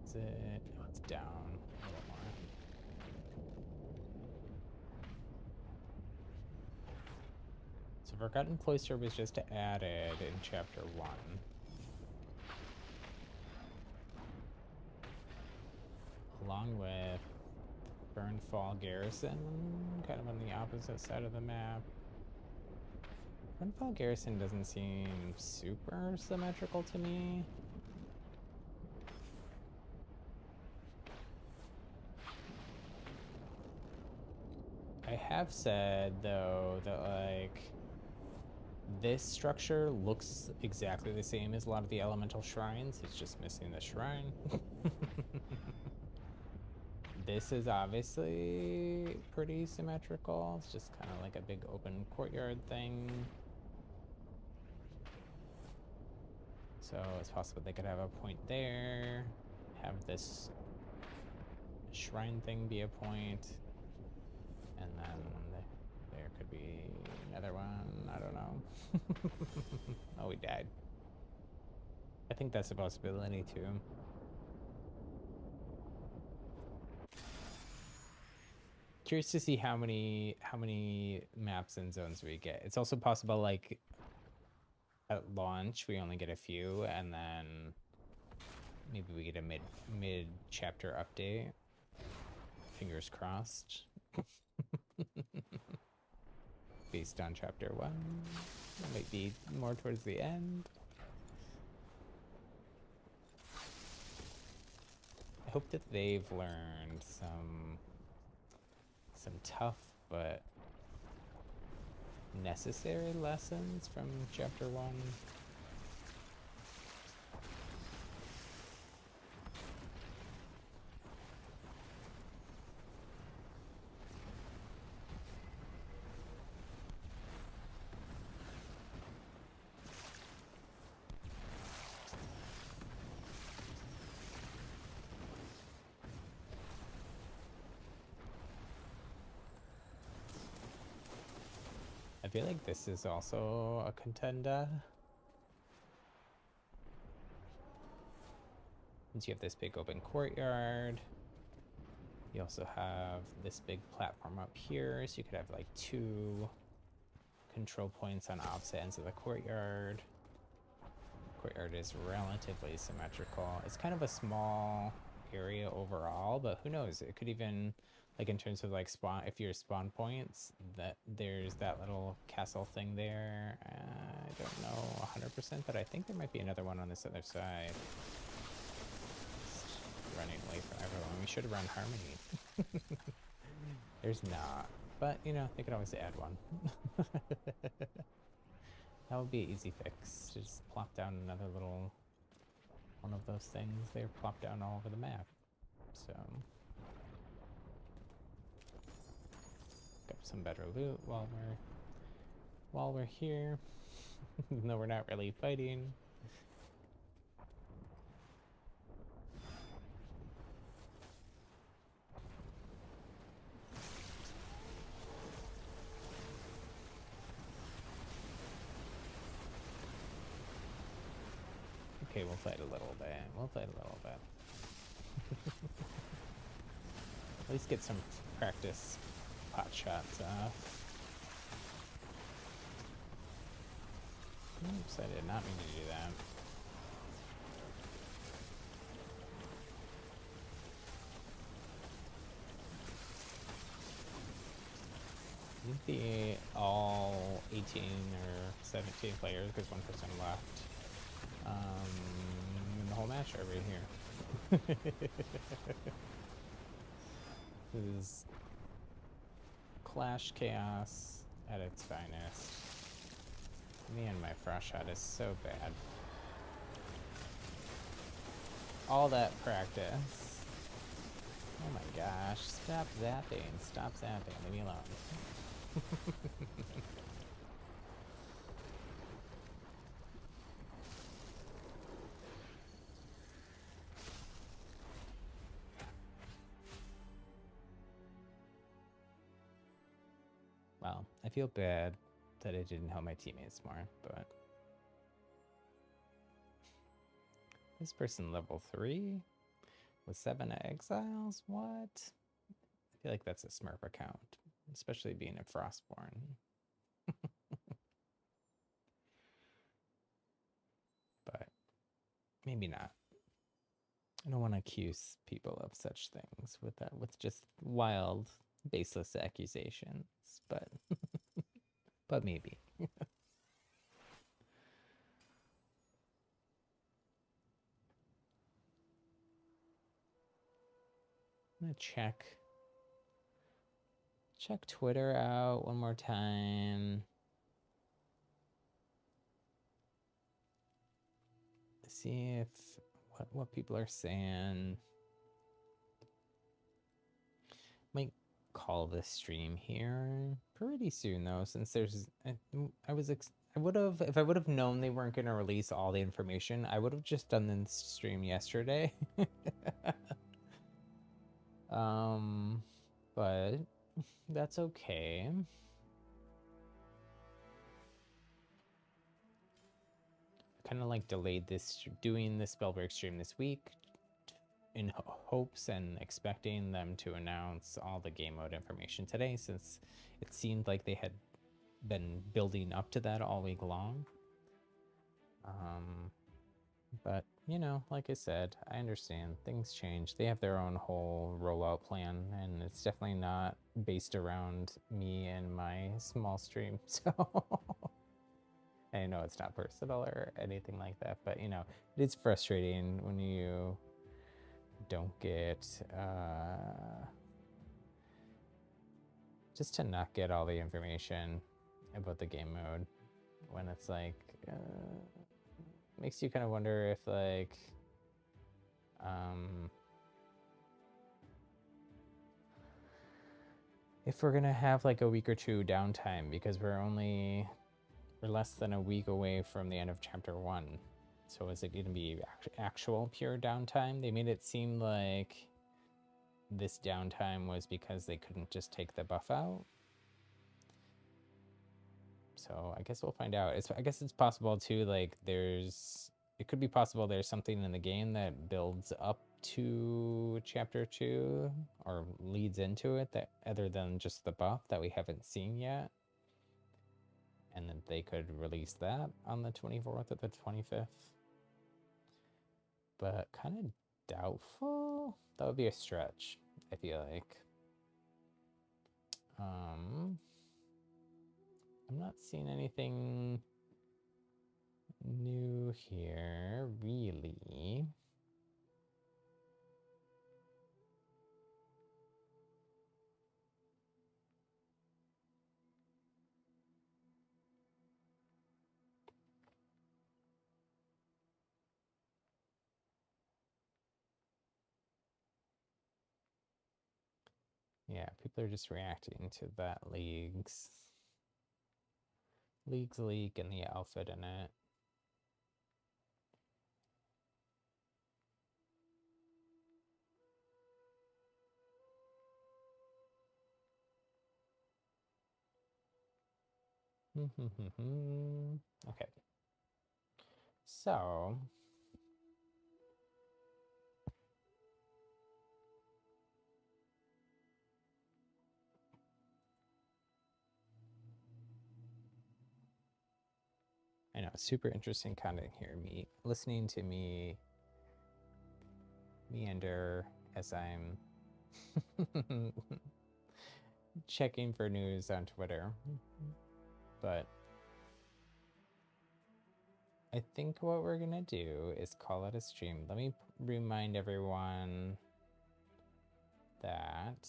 Is it? Oh, it's down a little more. So Forgotten Cloister was just added in Chapter 1. Along with Burnfall Garrison, kind of on the opposite side of the map. Burnfall Garrison doesn't seem super symmetrical to me. I have said, though, that, like, this structure looks exactly the same as a lot of the elemental shrines. It's just missing the shrine. This is obviously pretty symmetrical. It's just kind of like a big open courtyard thing. So it's possible they could have a point there, have this shrine thing be a point, and then there could be another one. I don't know. Oh, we died. I think that's a possibility too. Curious to see how many maps and zones we get. It's also possible, like, at launch we only get a few, and then maybe we get a mid chapter update. Fingers crossed. Based on Chapter 1. It might be more towards the end. I hope that they've learned some tough but necessary lessons from Chapter 1. I feel like this is also a contender. Since you have this big open courtyard, you also have this big platform up here, so you could have like 2 control points on opposite ends of the courtyard. Courtyard is relatively symmetrical. It's kind of a small area overall, but who knows? It could even Like in terms of like spawn, if you're spawn points, that there's that little castle thing there. I don't know 100%, but I think there might be another one on this other side. Just running away from everyone. We should have run Harmony. There's not, but you know, they could always add one. That would be an easy fix. Just plop down another little one of those things. They're plopped down all over the map. So got some better loot while we're here. Even though we're not really fighting. Okay, we'll fight a little bit. We'll fight a little bit. At least get some practice pot shots off. Oops, I did not mean to do that. I think the all 18 or 17 players, because one person left, in the whole match are right here. This is Clash Chaos at its finest. Man, my frost shot is so bad. All that practice. Oh my gosh, stop zapping, stop zapping, leave me alone. Well, I feel bad that I didn't help my teammates more, but this person level 3 with 7 exiles? What? I feel like that's a Smurf account, especially being a Frostborn. But maybe not. I don't want to accuse people of such things with just wild, baseless accusations, but but maybe. I'm gonna check Twitter out one more time. See if what people are saying. Might call this stream here pretty soon though, since there's I would have, if I would have known they weren't going to release all the information, I would have just done this stream yesterday. But that's okay. I kind of like delayed doing the Spellbreak stream this week in hopes and expecting them to announce all the game mode information today, since it seemed like they had been building up to that all week long. But you know, like I said, I understand things change. They have their own whole rollout plan, and it's definitely not based around me and my small stream. So I know it's not personal or anything like that, but you know, it's frustrating when you don't get just to not get all the information about the game mode when it's like makes you kind of wonder if like if we're gonna have like a week or two downtime, because we're less than a week away from the end of chapter 1. So is it going to be actual pure downtime? They made it seem like this downtime was because they couldn't just take the buff out. So I guess we'll find out. I guess it's possible too, like it could be possible there's something in the game that builds up to chapter 2 or leads into it, that other than just the buff that we haven't seen yet. And then they could release that on the 24th or the 25th. But kind of doubtful. That would be a stretch, I feel like. I'm not seeing anything new here, really. Yeah, people are just reacting to that League's leak and the outfit in it. Okay. So I know, super interesting content here. Me listening to me meander as I'm checking for news on Twitter. But I think what we're gonna do is call it a stream. Let me remind everyone that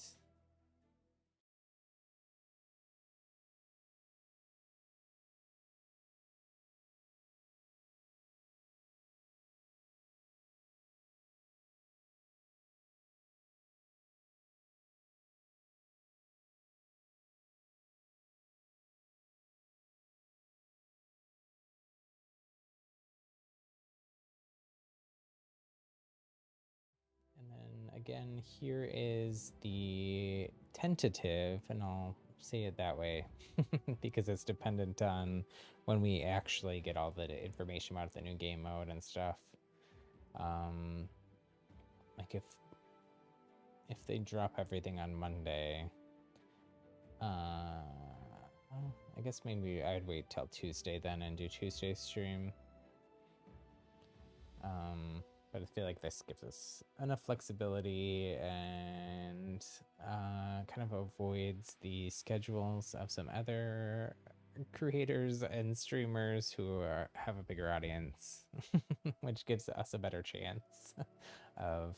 and then again, here is the tentative, and I'll say it that way because it's dependent on when we actually get all the information about the new game mode and stuff. Like if they drop everything on Monday, I guess maybe I'd wait till Tuesday then and do Tuesday's stream. But I feel like this gives us enough flexibility and kind of avoids the schedules of some other creators and streamers who have a bigger audience, which gives us a better chance of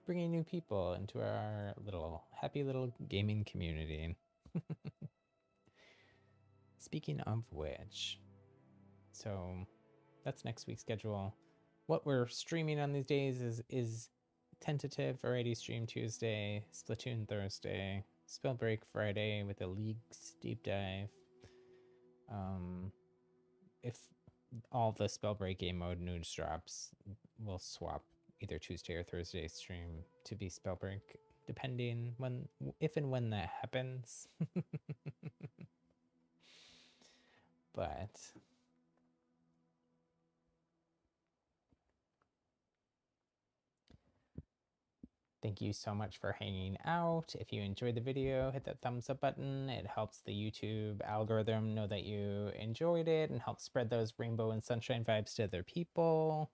bringing new people into our little happy little gaming community. Speaking of which, so that's next week's schedule. What we're streaming on these days is tentative Variety Stream Tuesday, Splatoon Thursday, Spellbreak Friday with a League's deep dive. If all the Spellbreak game mode news drops, we'll swap either Tuesday or Thursday stream to be Spellbreak, depending if and when that happens. But thank you so much for hanging out. If you enjoyed the video, hit that thumbs up button. It helps the YouTube algorithm know that you enjoyed it and helps spread those rainbow and sunshine vibes to other people.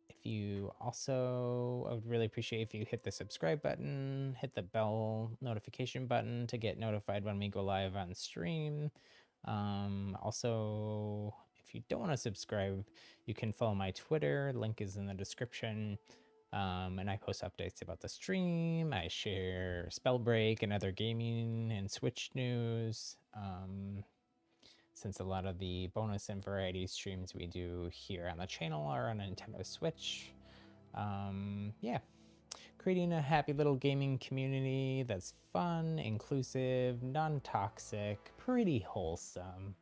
If you also, I would really appreciate if you hit the subscribe button, hit the bell notification button to get notified when we go live on stream. Also, if you don't want to subscribe, you can follow my Twitter. Link is in the description. And I post updates about the stream. I share Spellbreak and other gaming and Switch news. Since a lot of the bonus and variety streams we do here on the channel are on a Nintendo Switch. Yeah, creating a happy little gaming community that's fun, inclusive, non-toxic, pretty wholesome.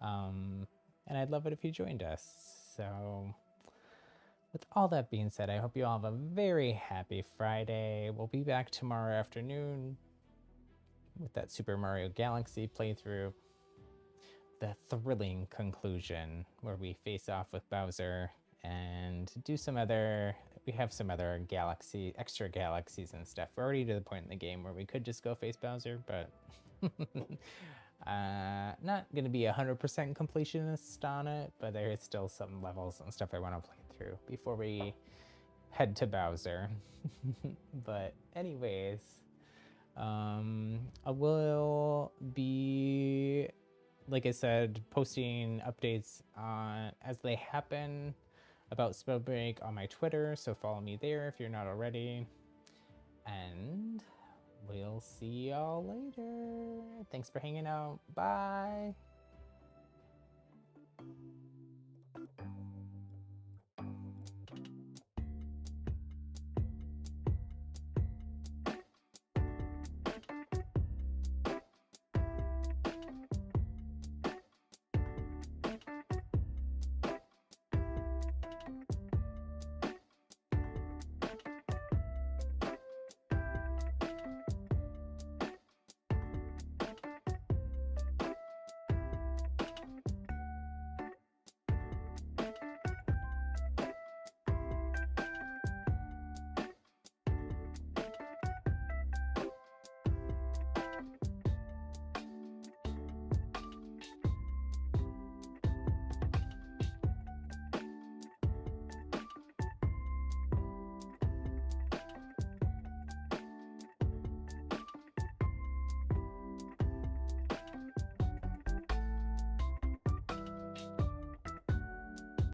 And I'd love it if you joined us. So with all that being said, I hope you all have a very happy Friday. We'll be back tomorrow afternoon with that Super Mario Galaxy playthrough. The thrilling conclusion where we face off with Bowser and do some other, we have some other extra galaxies and stuff. We're already to the point in the game where we could just go face Bowser, but not going to be 100% completionist on it, but there is still some levels and stuff I want to play through before we head to Bowser. But anyways, I will be, like I said, posting updates as they happen about Spellbreak on my Twitter, so follow me there if you're not already. And we'll see y'all later. Thanks for hanging out. Bye.